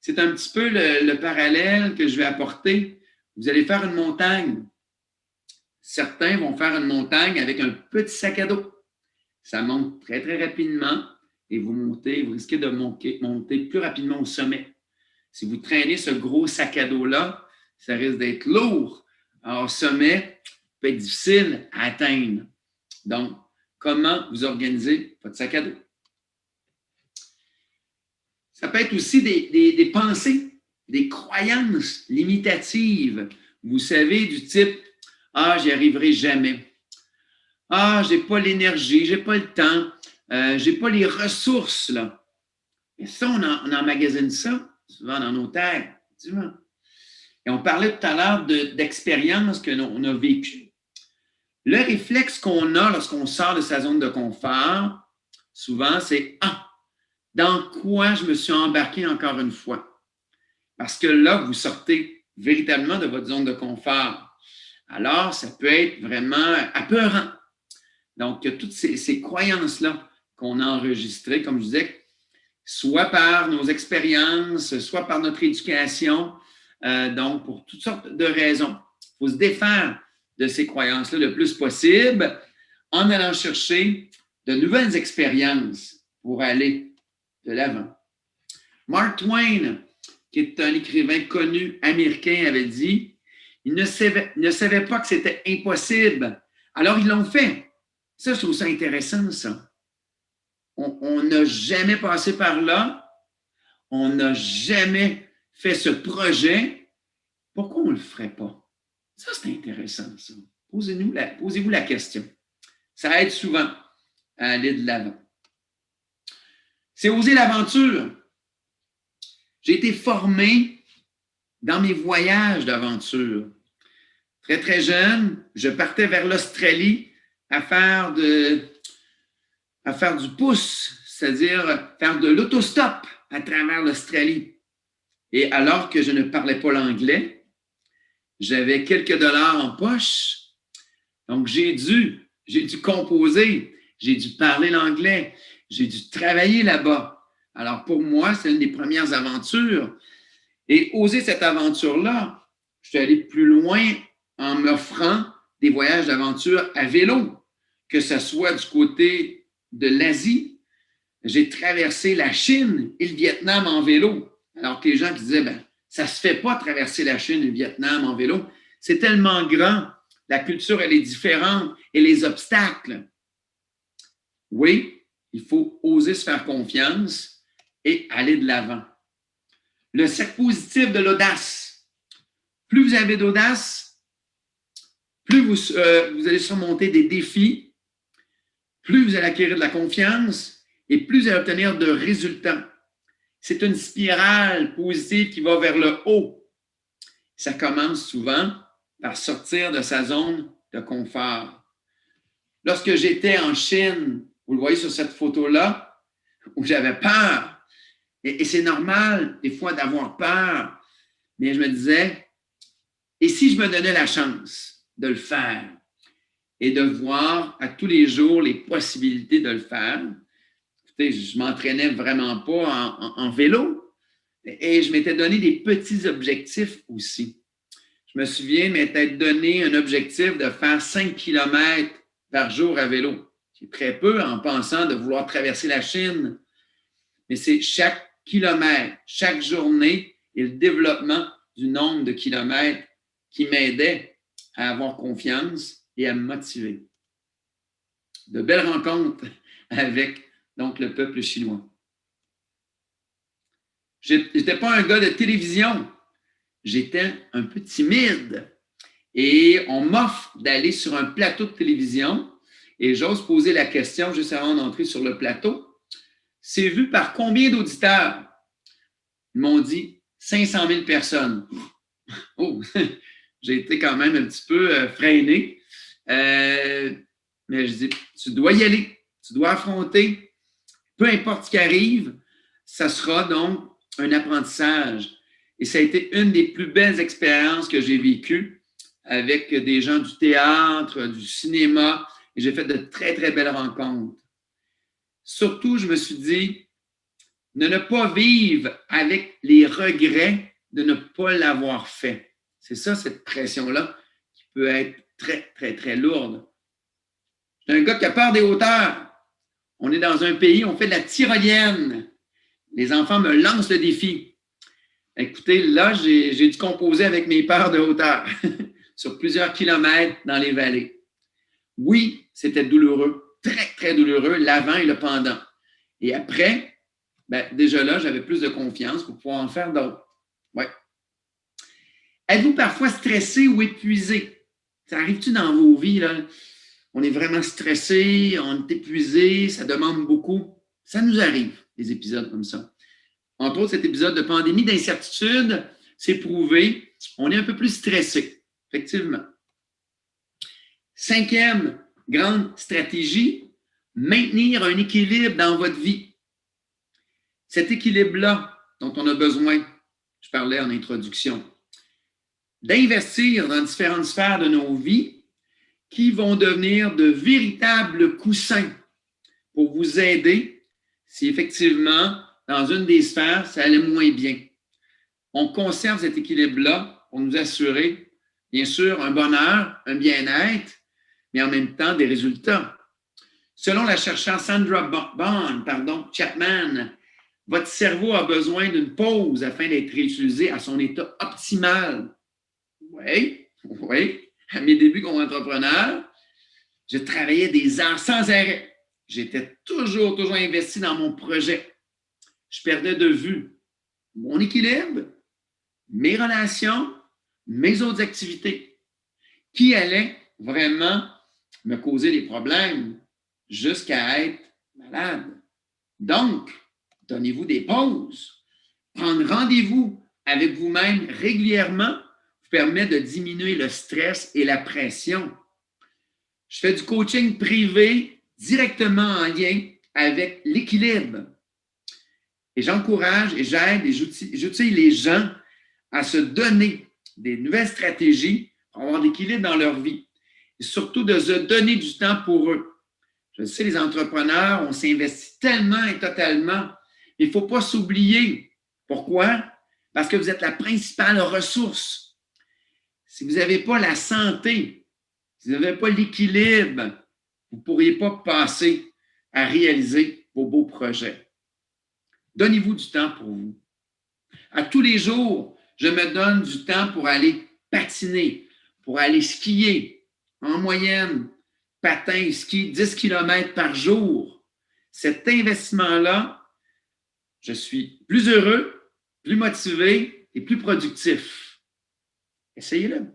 C'est un petit peu le parallèle que je vais apporter. Vous allez faire une montagne. Certains vont faire une montagne avec un petit sac à dos. Ça monte très, très rapidement et vous risquez de monter plus rapidement au sommet. Si vous traînez ce gros sac à dos-là, ça risque d'être lourd. Alors, au sommet, ça peut être difficile à atteindre. Donc, comment vous organisez votre sac à dos? Ça peut être aussi des pensées, des croyances limitatives. Vous savez, du type « Ah, j'y arriverai jamais. Ah, j'ai pas l'énergie, j'ai pas le temps, j'ai pas les ressources. » là. Et ça, on emmagasine ça souvent dans nos têtes. Effectivement. Et on parlait tout à l'heure d'expériences que l'on a vécues. Le réflexe qu'on a lorsqu'on sort de sa zone de confort, souvent, c'est « Ah, dans quoi je me suis embarqué encore une fois? » Parce que là, vous sortez véritablement de votre zone de confort. Alors, ça peut être vraiment apeurant. Donc, il y a toutes ces croyances-là qu'on a enregistrées, comme je disais, soit par nos expériences, soit par notre éducation, donc pour toutes sortes de raisons. Il faut se défaire de ces croyances-là le plus possible en allant chercher de nouvelles expériences pour aller de l'avant. Mark Twain, qui est un écrivain connu américain, avait dit « Ils ne savaient pas que c'était impossible, alors ils l'ont fait. » Ça, je trouve ça intéressant, ça. On n'a jamais passé par là, on n'a jamais fait ce projet. Pourquoi on ne le ferait pas? Ça, c'est intéressant, ça. Posez-vous la question. Ça aide souvent à aller de l'avant. C'est oser l'aventure. J'ai été formé dans mes voyages d'aventure. Très, très jeune, je partais vers l'Australie à faire du pouce, c'est-à-dire faire de l'autostop à travers l'Australie. Et alors que je ne parlais pas l'anglais, j'avais quelques dollars en poche, donc j'ai dû composer, j'ai dû parler l'anglais, j'ai dû travailler là-bas. Alors pour moi, c'est une des premières aventures. Et oser cette aventure-là, je suis allé plus loin en m'offrant des voyages d'aventure à vélo, que ce soit du côté de l'Asie. J'ai traversé la Chine et le Vietnam en vélo. Alors que les gens qui disaient, ben, ça ne se fait pas traverser la Chine et le Vietnam en vélo. C'est tellement grand. La culture, elle est différente. Et les obstacles. Oui, il faut oser se faire confiance et aller de l'avant. Le cercle positif de l'audace. Plus vous avez d'audace, plus vous allez surmonter des défis, plus vous allez acquérir de la confiance et plus vous allez obtenir de résultats. C'est une spirale positive qui va vers le haut. Ça commence souvent par sortir de sa zone de confort. Lorsque j'étais en Chine, vous le voyez sur cette photo-là, où j'avais peur, et c'est normal des fois d'avoir peur, mais je me disais, et si je me donnais la chance de le faire et de voir à tous les jours les possibilités de le faire? Écoutez, je ne m'entraînais vraiment pas en vélo et je m'étais donné des petits objectifs aussi. Je me souviens m'être donné un objectif de faire 5 km par jour à vélo. C'est très peu en pensant de vouloir traverser la Chine, mais c'est chaque kilomètre, chaque journée et le développement du nombre de kilomètres qui m'aidait à avoir confiance et à me motiver. De belles rencontres avec donc, le peuple chinois. Je n'étais pas un gars de télévision. J'étais un peu timide. Et on m'offre d'aller sur un plateau de télévision et j'ose poser la question juste avant d'entrer sur le plateau. C'est vu par combien d'auditeurs? Ils m'ont dit 500 000 personnes. Oh, j'ai été quand même un petit peu freiné. Mais je dis, tu dois y aller, tu dois affronter. Peu importe ce qui arrive, ça sera donc un apprentissage. Et ça a été une des plus belles expériences que j'ai vécues avec des gens du théâtre, du cinéma, et j'ai fait de très, très belles rencontres. Surtout, je me suis dit, ne pas vivre avec les regrets de ne pas l'avoir fait. C'est ça, cette pression-là, qui peut être très, très, très lourde. Je suis un gars qui a peur des hauteurs. On est dans un pays, on fait de la tyrolienne. Les enfants me lancent le défi. Écoutez, là, j'ai dû composer avec mes peurs de hauteur sur plusieurs kilomètres dans les vallées. Oui, c'était douloureux, très, très douloureux, l'avant et le pendant. Et après, déjà là, j'avais plus de confiance pour pouvoir en faire d'autres. Ouais. Êtes-vous parfois stressé ou épuisé? Ça arrive-tu dans vos vies, là? On est vraiment stressé, on est épuisé, ça demande beaucoup. Ça nous arrive, des épisodes comme ça. Entre autres, cet épisode de pandémie d'incertitude, c'est prouvé, on est un peu plus stressé, effectivement. 5e grande stratégie, maintenir un équilibre dans votre vie. Cet équilibre-là dont on a besoin, je parlais en introduction, d'investir dans différentes sphères de nos vies qui vont devenir de véritables coussins pour vous aider si effectivement, dans une des sphères, ça allait moins bien. On conserve cet équilibre-là pour nous assurer, bien sûr, un bonheur, un bien-être, mais en même temps des résultats. Selon la chercheure Sandra Chapman, votre cerveau a besoin d'une pause afin d'être réutilisé à son état optimal. Oui. À mes débuts comme entrepreneur, je travaillais des heures sans arrêt. J'étais toujours investi dans mon projet. Je perdais de vue mon équilibre, mes relations, mes autres activités, qui allaient vraiment me causer des problèmes jusqu'à être malade. Donc, donnez-vous des pauses. Prendre rendez-vous avec vous-même régulièrement vous permet de diminuer le stress et la pression. Je fais du coaching privé directement en lien avec l'équilibre. Et j'encourage et j'aide et j'utilise les gens à se donner des nouvelles stratégies pour avoir de l'équilibre dans leur vie. Et surtout de se donner du temps pour eux. Je sais, les entrepreneurs, on s'investit tellement et totalement. Il ne faut pas s'oublier. Pourquoi? Parce que vous êtes la principale ressource. Si vous n'avez pas la santé, si vous n'avez pas l'équilibre, vous ne pourriez pas passer à réaliser vos beaux projets. Donnez-vous du temps pour vous. À tous les jours, je me donne du temps pour aller patiner, pour aller skier. En moyenne, patin, ski, 10 km par jour. Cet investissement-là, je suis plus heureux, plus motivé et plus productif. Essayez-le.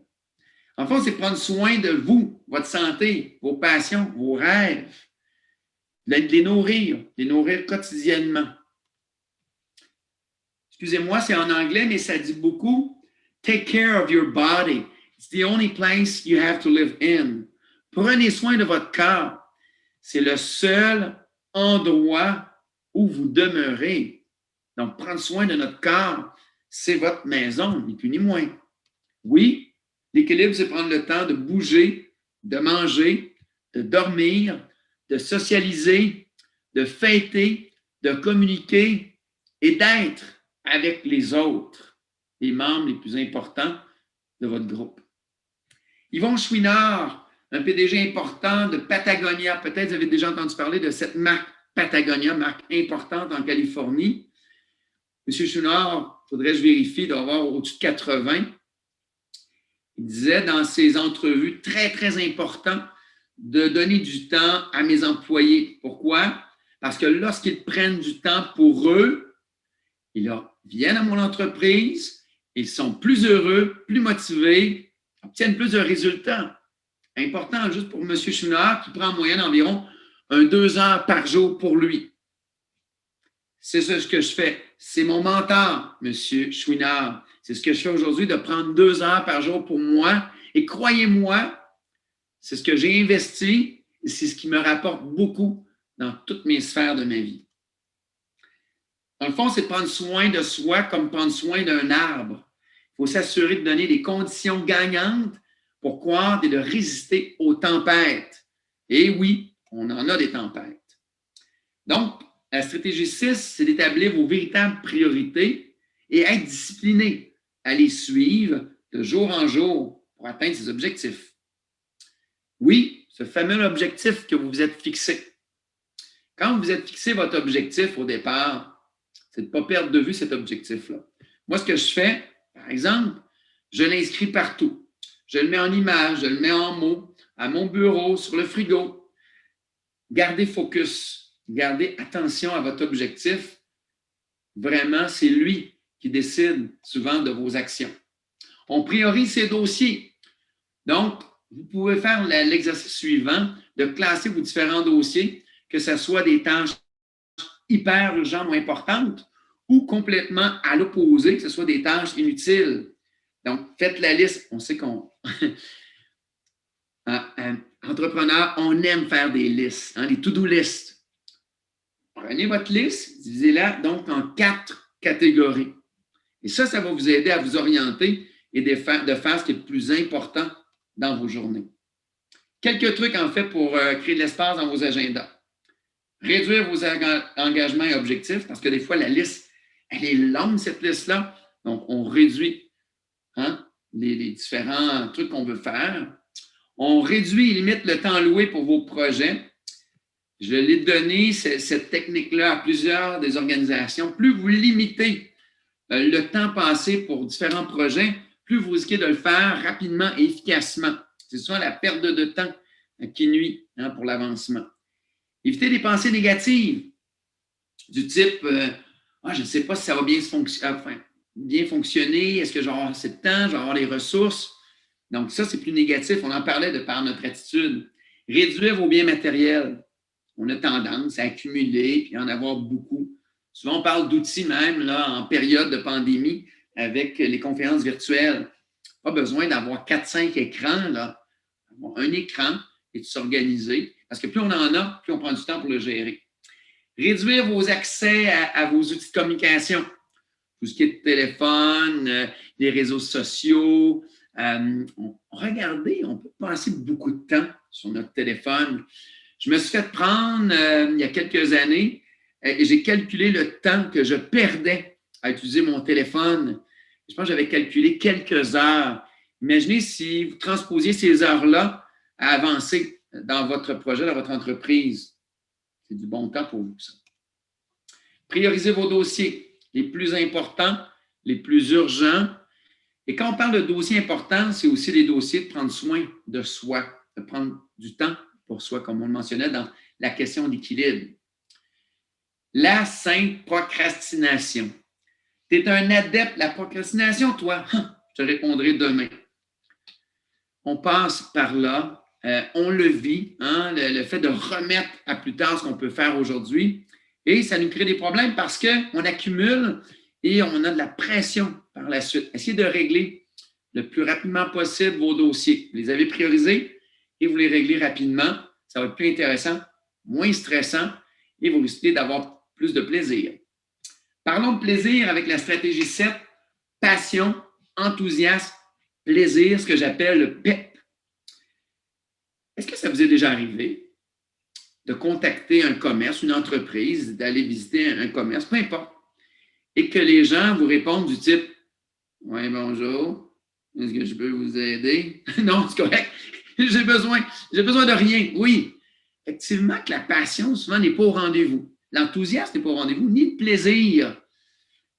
En fait, c'est prendre soin de vous, votre santé, vos passions, vos rêves, de les nourrir quotidiennement. Excusez-moi, c'est en anglais, mais ça dit beaucoup. Take care of your body. It's the only place you have to live in. Prenez soin de votre corps. C'est le seul endroit où vous demeurez. Donc, prendre soin de notre corps, c'est votre maison, ni plus ni moins. Oui, l'équilibre, c'est prendre le temps de bouger, de manger, de dormir, de socialiser, de fêter, de communiquer et d'être avec les autres, les membres les plus importants de votre groupe. Yvon Chouinard, un PDG important de Patagonia. Peut-être vous avez déjà entendu parler de cette marque Patagonia, marque importante en Californie. M. Chouinard, faudrait-je vérifier, doit avoir au-dessus de 80. Il disait dans ses entrevues, très, très important, de donner du temps à mes employés. Pourquoi? Parce que lorsqu'ils prennent du temps pour eux, ils viennent à mon entreprise, ils sont plus heureux, plus motivés, obtiennent plus de résultats. Important juste pour M. Chouinard qui prend en moyenne environ 2 heures par jour pour lui. C'est ce que je fais. C'est mon mentor, M. Chouinard. C'est ce que je fais aujourd'hui, de prendre 2 heures par jour pour moi. Et croyez-moi, c'est ce que j'ai investi et c'est ce qui me rapporte beaucoup dans toutes mes sphères de ma vie. Dans le fond, c'est prendre soin de soi comme prendre soin d'un arbre. Il faut s'assurer de donner des conditions gagnantes pour croître et de résister aux tempêtes. Et oui, on en a des tempêtes. Donc, la stratégie 6, c'est d'établir vos véritables priorités et être discipliné à les suivre de jour en jour pour atteindre ces objectifs. Oui, ce fameux objectif que vous vous êtes fixé. Quand vous vous êtes fixé votre objectif au départ, c'est de ne pas perdre de vue cet objectif-là. Moi, ce que je fais, par exemple, je l'inscris partout. Je le mets en image, je le mets en mots, à mon bureau, sur le frigo. Gardez focus, gardez attention à votre objectif. Vraiment, c'est lui qui décide souvent de vos actions. On priorise ces dossiers. Donc, vous pouvez faire l'exercice suivant de classer vos différents dossiers, que ce soit des tâches hyper urgentes ou importantes ou complètement à l'opposé, que ce soit des tâches inutiles. Donc, faites la liste. On sait qu'on... Entrepreneurs, on aime faire des listes, des to-do lists. Prenez votre liste, divisez-la donc en 4 catégories. Et ça va vous aider à vous orienter et de faire ce qui est le plus important dans vos journées. Quelques trucs, en fait, pour créer de l'espace dans vos agendas. Réduire vos engagements et objectifs, parce que des fois, la liste, elle est longue, cette liste-là. Donc, on réduit les différents trucs qu'on veut faire. On réduit et limite le temps alloué pour vos projets. Je l'ai donné, cette technique-là, à plusieurs des organisations. Plus vous limitez le temps passé pour différents projets, plus vous risquez de le faire rapidement et efficacement. C'est souvent la perte de temps qui nuit pour l'avancement. Évitez les pensées négatives du type je ne sais pas si ça va bien fonctionner, est-ce que je vais avoir assez de temps, je vais avoir les ressources. Donc, ça, c'est plus négatif. On en parlait de par notre attitude. Réduire vos biens matériels. On a tendance à accumuler et en avoir beaucoup. Souvent, on parle d'outils même là, en période de pandémie avec les conférences virtuelles. Pas besoin d'avoir 4-5 écrans, là. Avoir un écran et de s'organiser. Parce que plus on en a, plus on prend du temps pour le gérer. Réduire vos accès à vos outils de communication. Tout ce qui est téléphone, les réseaux sociaux. Regardez, on peut passer beaucoup de temps sur notre téléphone. Je me suis fait prendre il y a quelques années et j'ai calculé le temps que je perdais à utiliser mon téléphone. Je pense que j'avais calculé quelques heures. Imaginez si vous transposiez ces heures-là à avancer dans votre projet, dans votre entreprise. C'est du bon temps pour vous, ça. Priorisez vos dossiers, les plus importants, les plus urgents. Et quand on parle de dossiers importants, c'est aussi des dossiers de prendre soin de soi, de prendre du temps pour soi, comme on le mentionnait dans la question d'équilibre. La sainte procrastination. Tu es un adepte de la procrastination, toi? Je te répondrai demain. On passe par là, on le vit, le fait de remettre à plus tard ce qu'on peut faire aujourd'hui. Et ça nous crée des problèmes parce qu'on accumule et on a de la pression par la suite. Essayez de régler le plus rapidement possible vos dossiers. Vous les avez priorisés et vous les réglez rapidement. Ça va être plus intéressant, moins stressant et vous risquez d'avoir plus de plaisir. Parlons de plaisir avec la stratégie 7, passion, enthousiasme, plaisir, ce que j'appelle le PEP. Est-ce que ça vous est déjà arrivé de contacter un commerce, une entreprise, d'aller visiter un commerce, peu importe, et que les gens vous répondent du type « Oui, bonjour, est-ce que je peux vous aider? » Non, c'est correct. J'ai besoin de rien. Oui, effectivement que la passion, souvent, n'est pas au rendez-vous. L'enthousiasme n'est pas au rendez-vous, ni le plaisir.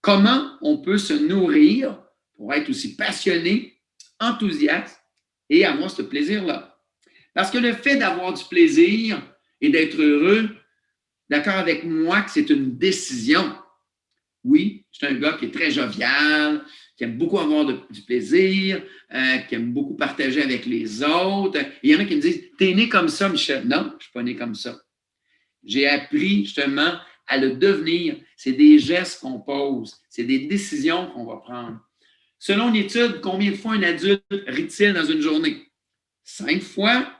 Comment on peut se nourrir pour être aussi passionné, enthousiaste et avoir ce plaisir-là? Parce que le fait d'avoir du plaisir et d'être heureux, d'accord avec moi que c'est une décision. Oui, je suis un gars qui est très jovial, qui aime beaucoup avoir du plaisir, qui aime beaucoup partager avec les autres. Et il y en a qui me disent « T'es né comme ça, Michel. » Non, je ne suis pas né comme ça. J'ai appris justement à le devenir. C'est des gestes qu'on pose, c'est des décisions qu'on va prendre. Selon une étude, combien de fois un adulte rit-il dans une journée? 5 fois,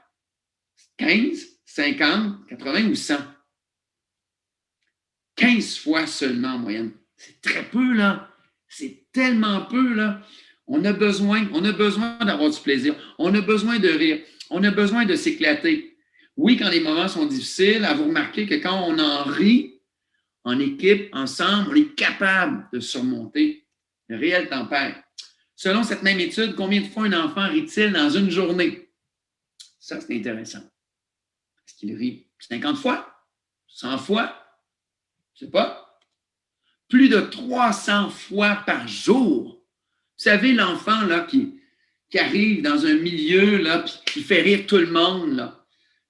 15, 50, 80 ou 100? 15 fois seulement en moyenne. C'est très peu, là. C'est tellement peu, là. On a besoin d'avoir du plaisir. On a besoin de rire. On a besoin de s'éclater. Oui, quand les moments sont difficiles, à vous remarquer que quand on en rit, en équipe, ensemble, on est capable de surmonter de réelles tempêtes. Selon cette même étude, combien de fois un enfant rit-il dans une journée? Ça, c'est intéressant. Est-ce qu'il rit 50 fois? 100 fois? Je ne sais pas. Plus de 300 fois par jour. Vous savez, l'enfant là, qui arrive dans un milieu là, puis qui fait rire tout le monde, là,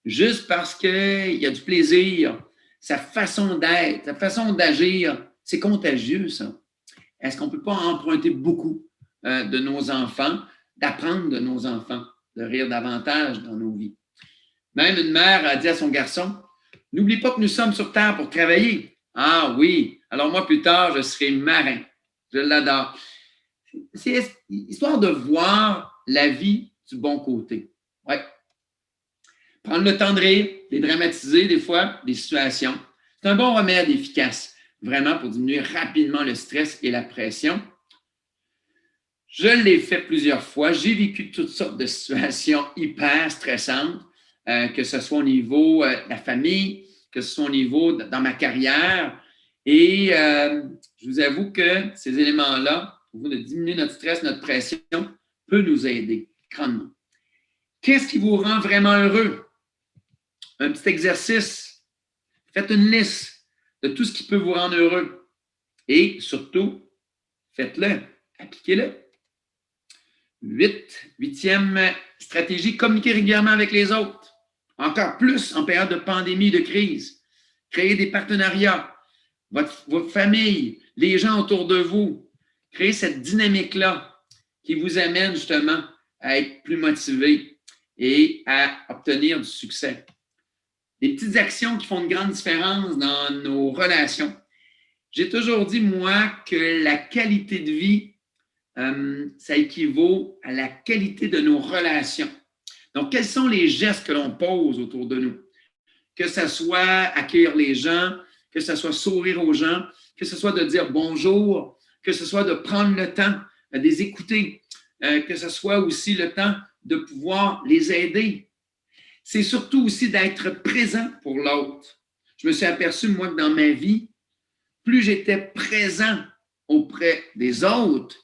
juste parce qu'il y a du plaisir, sa façon d'être, sa façon d'agir, c'est contagieux, ça. Est-ce qu'on ne peut pas emprunter beaucoup de nos enfants, d'apprendre de nos enfants, de rire davantage dans nos vies? Même une mère a dit à son garçon, « N'oublie pas que nous sommes sur Terre pour travailler. » « Ah oui, alors moi, plus tard, je serai marin. » Je l'adore. C'est histoire de voir la vie du bon côté. Oui. Prendre le temps de rire, dédramatiser des fois des situations. C'est un bon remède efficace, vraiment, pour diminuer rapidement le stress et la pression. Je l'ai fait plusieurs fois. J'ai vécu toutes sortes de situations hyper stressantes, que ce soit au niveau de la famille, que ce soit au niveau dans ma carrière. Et je vous avoue que ces éléments-là, pour de diminuer notre stress, notre pression, peut nous aider grandement. Qu'est-ce qui vous rend vraiment heureux? Un petit exercice. Faites une liste de tout ce qui peut vous rendre heureux. Et surtout, faites-le, appliquez-le. Huitième stratégie, communiquer régulièrement avec les autres. Encore plus en période de pandémie, de crise. Créer des partenariats. Votre famille, les gens autour de vous. Créer cette dynamique-là qui vous amène justement à être plus motivé et à obtenir du succès. Des petites actions qui font une grande différence dans nos relations. J'ai toujours dit, moi, que la qualité de vie, ça équivaut à la qualité de nos relations. Donc, quels sont les gestes que l'on pose autour de nous? Que ce soit accueillir les gens, que ce soit sourire aux gens, que ce soit de dire bonjour, que ce soit de prendre le temps de les écouter, que ce soit aussi le temps de pouvoir les aider. C'est surtout aussi d'être présent pour l'autre. Je me suis aperçu, moi, que dans ma vie, plus j'étais présent auprès des autres,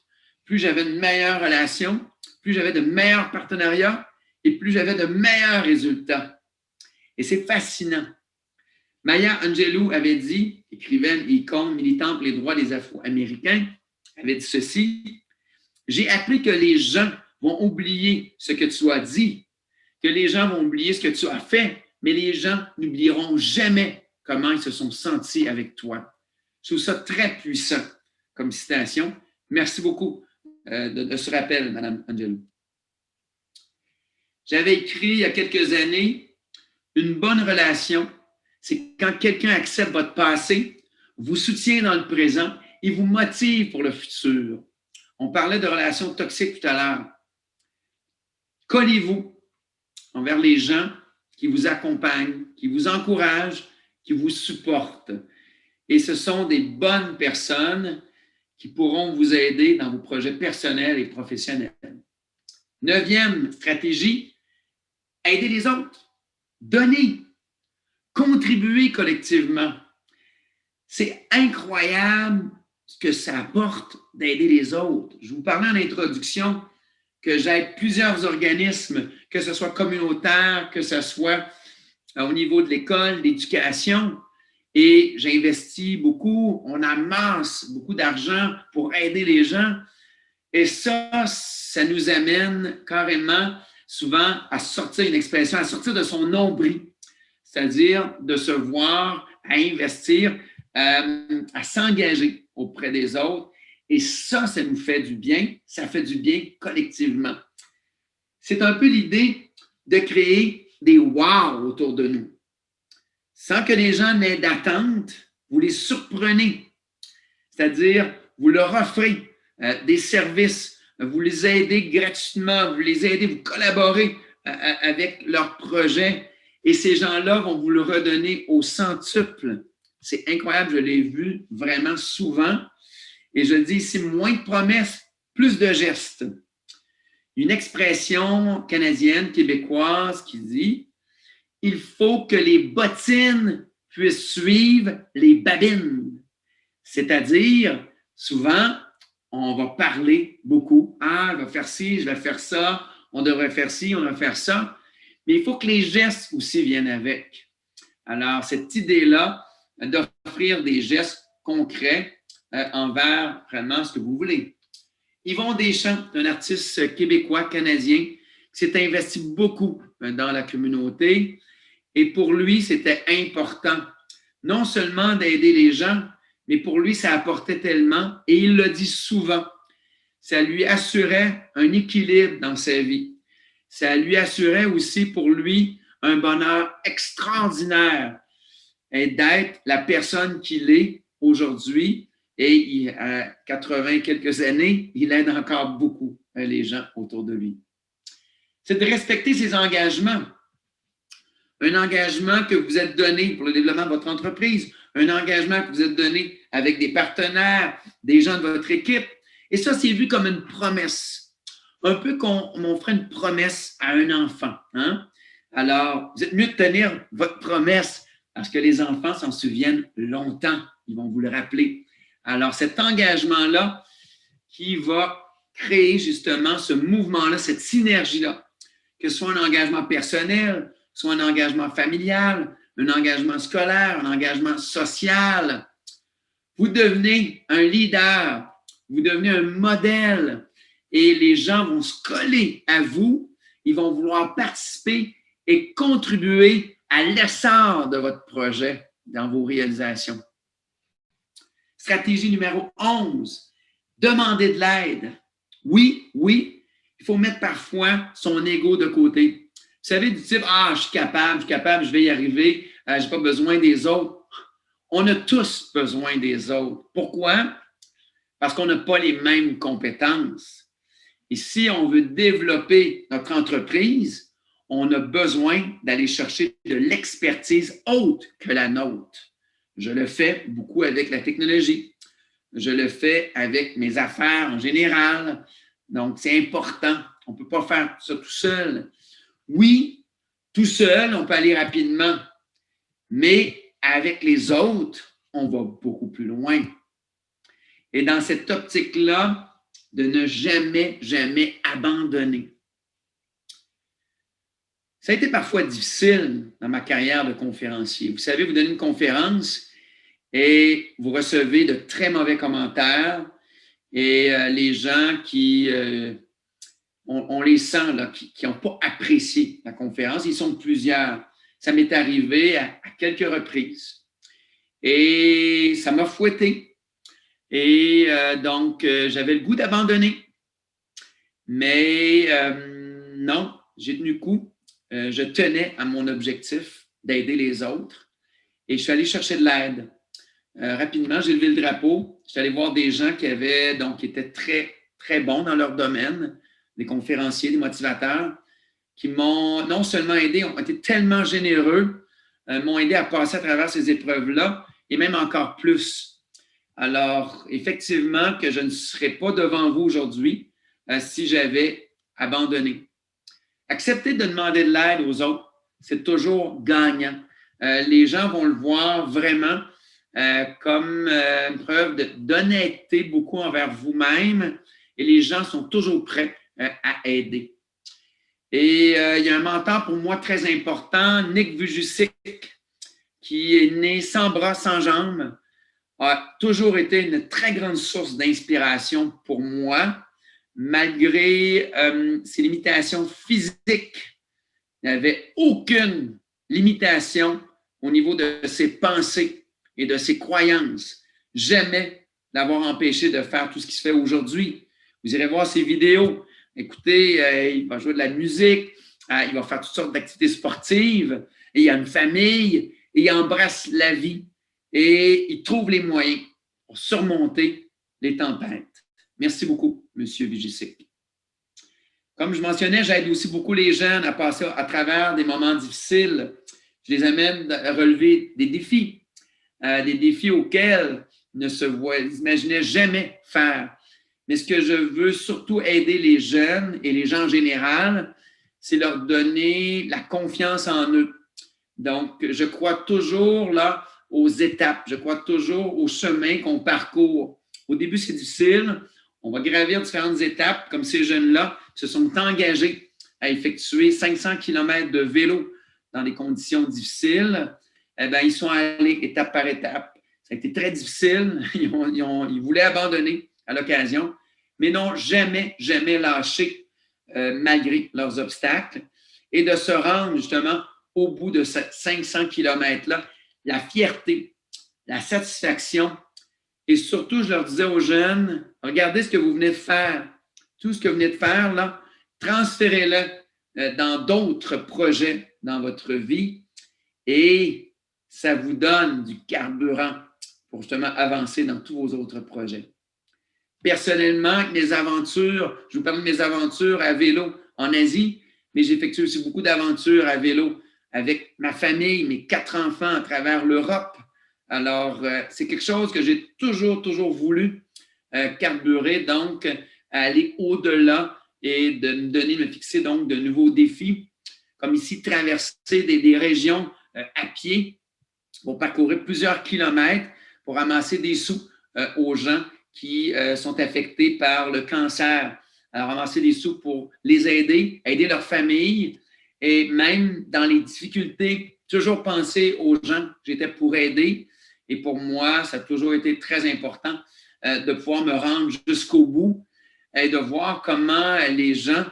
plus j'avais une meilleure relation, plus j'avais de meilleurs partenariats et plus j'avais de meilleurs résultats. Et c'est fascinant. Maya Angelou avait dit, écrivaine, icône, militante pour les droits des Afro-Américains, avait dit ceci, « J'ai appris que les gens vont oublier ce que tu as dit, que les gens vont oublier ce que tu as fait, mais les gens n'oublieront jamais comment ils se sont sentis avec toi. » Je trouve ça très puissant comme citation. Merci beaucoup de ce rappel, Mme Angelou. J'avais écrit il y a quelques années, une bonne relation, c'est quand quelqu'un accepte votre passé, vous soutient dans le présent et vous motive pour le futur. On parlait de relations toxiques tout à l'heure. Collez-vous envers les gens qui vous accompagnent, qui vous encouragent, qui vous supportent. Et ce sont des bonnes personnes qui pourront vous aider dans vos projets personnels et professionnels. 9e stratégie, aider les autres, donner, contribuer collectivement. C'est incroyable ce que ça apporte d'aider les autres. Je vous parlais en introduction que j'aide plusieurs organismes, que ce soit communautaire, que ce soit au niveau de l'école, d'éducation, et j'investis beaucoup, on amasse beaucoup d'argent pour aider les gens. Et ça nous amène carrément souvent à sortir une expression, à sortir de son nombril, c'est-à-dire de se voir, à investir, à s'engager auprès des autres. Et ça nous fait du bien, ça fait du bien collectivement. C'est un peu l'idée de créer des wow autour de nous. Sans que les gens n'aient d'attente, vous les surprenez. C'est-à-dire, vous leur offrez des services, vous les aidez gratuitement, vous les aidez, vous collaborez avec leurs projets et ces gens-là vont vous le redonner au centuple. C'est incroyable, je l'ai vu vraiment souvent. Et je dis ici, moins de promesses, plus de gestes. Une expression canadienne, québécoise qui dit « Il faut que les bottines puissent suivre les babines ». C'est-à-dire, souvent, on va parler beaucoup. « Ah, je vais faire ci, je vais faire ça, on devrait faire ci, on devrait faire ça ». Mais il faut que les gestes aussi viennent avec. Alors, cette idée-là d'offrir des gestes concrets envers vraiment ce que vous voulez. Yvon Deschamps, un artiste québécois, canadien, qui s'est investi beaucoup dans la communauté. Et pour lui, c'était important, non seulement d'aider les gens, mais pour lui, ça apportait tellement, et il le dit souvent, ça lui assurait un équilibre dans sa vie. Ça lui assurait aussi pour lui un bonheur extraordinaire et d'être la personne qu'il est aujourd'hui. Et à 80 quelques années, il aide encore beaucoup les gens autour de lui. C'est de respecter ses engagements. Un engagement que vous êtes donné pour le développement de votre entreprise, un engagement que vous êtes donné avec des partenaires, des gens de votre équipe. Et ça, c'est vu comme une promesse. Un peu comme on ferait une promesse à un enfant. Hein? Alors, vous êtes mieux de tenir votre promesse parce que les enfants s'en souviennent longtemps. Ils vont vous le rappeler. Alors, cet engagement-là qui va créer justement ce mouvement-là, cette synergie-là, que ce soit un engagement personnel, soit un engagement familial, un engagement scolaire, un engagement social. Vous devenez un leader, vous devenez un modèle et les gens vont se coller à vous, ils vont vouloir participer et contribuer à l'essor de votre projet dans vos réalisations. Stratégie numéro 11, demander de l'aide. Oui, il faut mettre parfois son ego de côté. Vous savez, du type, ah, je suis capable, je vais y arriver, je n'ai pas besoin des autres. On a tous besoin des autres. Pourquoi? Parce qu'on n'a pas les mêmes compétences. Et si on veut développer notre entreprise, on a besoin d'aller chercher de l'expertise autre que la nôtre. Je le fais beaucoup avec la technologie. Je le fais avec mes affaires en général. Donc, c'est important. On ne peut pas faire ça tout seul. Oui, tout seul, on peut aller rapidement, mais avec les autres, on va beaucoup plus loin. Et dans cette optique-là, de ne jamais, jamais abandonner. Ça a été parfois difficile dans ma carrière de conférencier. Vous savez, vous donnez une conférence et vous recevez de très mauvais commentaires et les gens qui... on les sent, là, qui n'ont pas apprécié la conférence. Ils sont plusieurs. Ça m'est arrivé à quelques reprises. Et ça m'a fouetté. Et donc, j'avais le goût d'abandonner. Mais non, j'ai tenu coup. Je tenais à mon objectif d'aider les autres. Et je suis allé chercher de l'aide. Rapidement, j'ai levé le drapeau. Je suis allé voir des gens qui étaient très, très bons dans leur domaine, des conférenciers, des motivateurs, qui m'ont non seulement aidé, ont été tellement généreux, m'ont aidé à passer à travers ces épreuves-là, et même encore plus. Alors, effectivement, que je ne serais pas devant vous aujourd'hui si j'avais abandonné. Accepter de demander de l'aide aux autres, c'est toujours gagnant. Les gens vont le voir vraiment comme une preuve d'honnêteté beaucoup envers vous-même et les gens sont toujours prêts à aider. Et il y a un mentor pour moi très important, Nick Vujicic, qui est né sans bras, sans jambes, a toujours été une très grande source d'inspiration pour moi, malgré ses limitations physiques. Il n'avait aucune limitation au niveau de ses pensées et de ses croyances. Jamais l'avoir empêché de faire tout ce qui se fait aujourd'hui. Vous irez voir ses vidéos. Écoutez, il va jouer de la musique, il va faire toutes sortes d'activités sportives, et il a une famille, et il embrasse la vie, et il trouve les moyens pour surmonter les tempêtes. Merci beaucoup, M. Vujicic. Comme je mentionnais, j'aide aussi beaucoup les jeunes à passer à travers des moments difficiles. Je les amène à relever des défis auxquels ils ne se imaginaient jamais faire. mais ce que je veux surtout aider les jeunes et les gens en général, c'est leur donner la confiance en eux. Donc, je crois toujours là aux étapes, je crois toujours au chemin qu'on parcourt. Au début, c'est difficile. On va gravir différentes étapes, comme ces jeunes-là se sont engagés à effectuer 500 km de vélo dans des conditions difficiles. Eh bien, ils sont allés étape par étape. Ça a été très difficile. Ils voulaient abandonner à l'occasion, mais n'ont jamais lâché malgré leurs obstacles. Et de se rendre justement au bout de ces 500 km-là, la fierté, la satisfaction. Et surtout, je leur disais aux jeunes, regardez ce que vous venez de faire. Tout ce que vous venez de faire, là, transférez-le dans d'autres projets dans votre vie et ça vous donne du carburant pour justement avancer dans tous vos autres projets. Personnellement, mes aventures, je vous parle de mes aventures à vélo en Asie, mais j'ai effectué aussi beaucoup d'aventures à vélo avec ma famille, mes 4 enfants à travers l'Europe. Alors, c'est quelque chose que j'ai toujours voulu carburer, donc aller au-delà et de me fixer donc de nouveaux défis, comme ici, traverser des régions à pied pour parcourir plusieurs kilomètres pour ramasser des sous aux gens qui sont affectés par le cancer. Alors, ramasser des sous pour les aider leur famille et même dans les difficultés, toujours penser aux gens que j'étais pour aider. Et pour moi, ça a toujours été très important de pouvoir me rendre jusqu'au bout et de voir comment les gens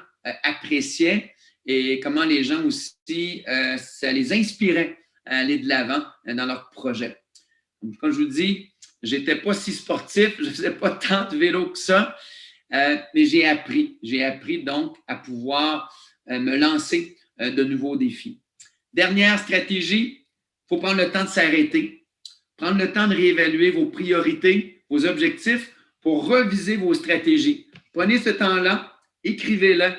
appréciaient et comment les gens aussi, ça les inspirait à aller de l'avant dans leur projet. Donc, comme je vous dis, je n'étais pas si sportif, je ne faisais pas tant de vélo que ça, mais j'ai appris. J'ai appris donc à pouvoir me lancer de nouveaux défis. Dernière stratégie, il faut prendre le temps de s'arrêter, prendre le temps de réévaluer vos priorités, vos objectifs pour reviser vos stratégies. Prenez ce temps-là, écrivez-le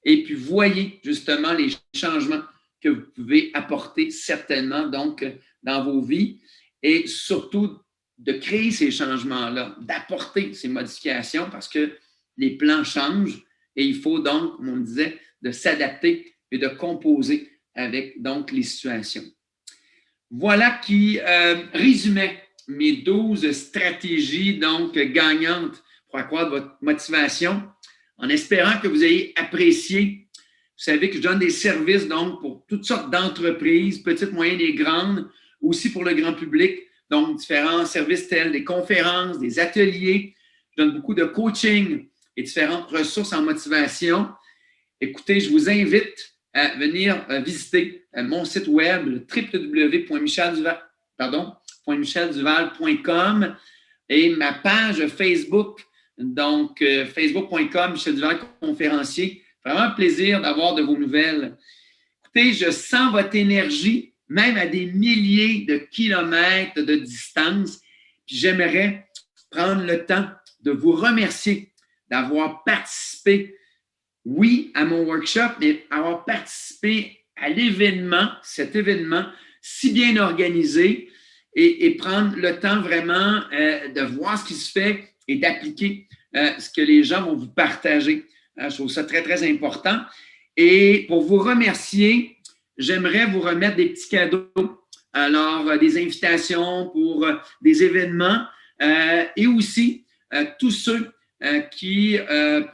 et puis voyez justement les changements que vous pouvez apporter certainement donc dans vos vies et surtout de créer ces changements-là, d'apporter ces modifications parce que les plans changent et il faut donc, comme on disait, de s'adapter et de composer avec donc les situations. Voilà qui résumait mes 12 stratégies donc gagnantes pour accroître votre motivation en espérant que vous ayez apprécié. Vous savez que je donne des services donc pour toutes sortes d'entreprises, petites, moyennes et grandes, aussi pour le grand public, donc différents services tels des conférences, des ateliers. Je donne beaucoup de coaching et différentes ressources en motivation. Écoutez, je vous invite à venir visiter mon site web, www.michelduval.com et ma page Facebook, donc facebook.com, Michel Duval, conférencier. Vraiment un plaisir d'avoir de vos nouvelles. Écoutez, je sens votre énergie, même à des milliers de kilomètres de distance. Puis j'aimerais prendre le temps de vous remercier d'avoir participé, oui, à mon workshop, mais avoir participé à l'événement, cet événement si bien organisé et prendre le temps vraiment de voir ce qui se fait et d'appliquer ce que les gens vont vous partager. Je trouve ça très, très important. Et pour vous remercier, j'aimerais vous remettre des petits cadeaux. Alors, des invitations pour des événements et aussi tous ceux qui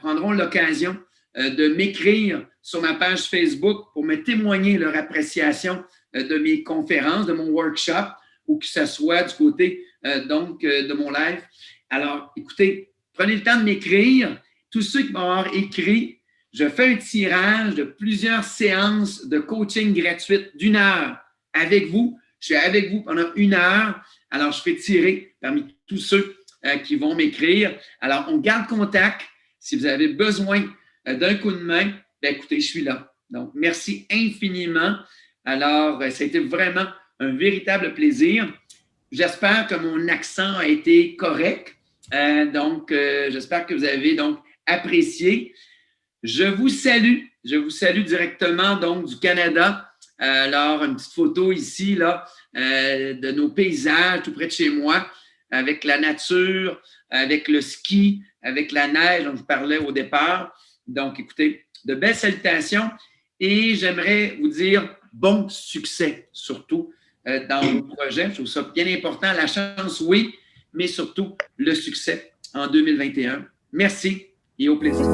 prendront l'occasion de m'écrire sur ma page Facebook pour me témoigner leur appréciation de mes conférences, de mon workshop, ou que ce soit du côté de mon live. Alors, écoutez, prenez le temps de m'écrire. Tous ceux qui vont avoir écrit, je fais un tirage de plusieurs séances de coaching gratuites d'1 heure avec vous. Je suis avec vous pendant 1 heure. Alors, je fais tirer parmi tous ceux qui vont m'écrire. Alors, on garde contact. Si vous avez besoin d'un coup de main, bien, écoutez, je suis là. Donc, merci infiniment. Alors, ça a été vraiment un véritable plaisir. J'espère que mon accent a été correct. J'espère que vous avez donc apprécié. Je vous salue directement donc du Canada. Alors, une petite photo ici là, de nos paysages tout près de chez moi. avec la nature, avec le ski, avec la neige dont je parlais au départ. Donc, écoutez, de belles salutations et j'aimerais vous dire bon succès, surtout dans vos projets. Je trouve ça bien important. La chance, oui, mais surtout le succès en 2021. Merci et au plaisir.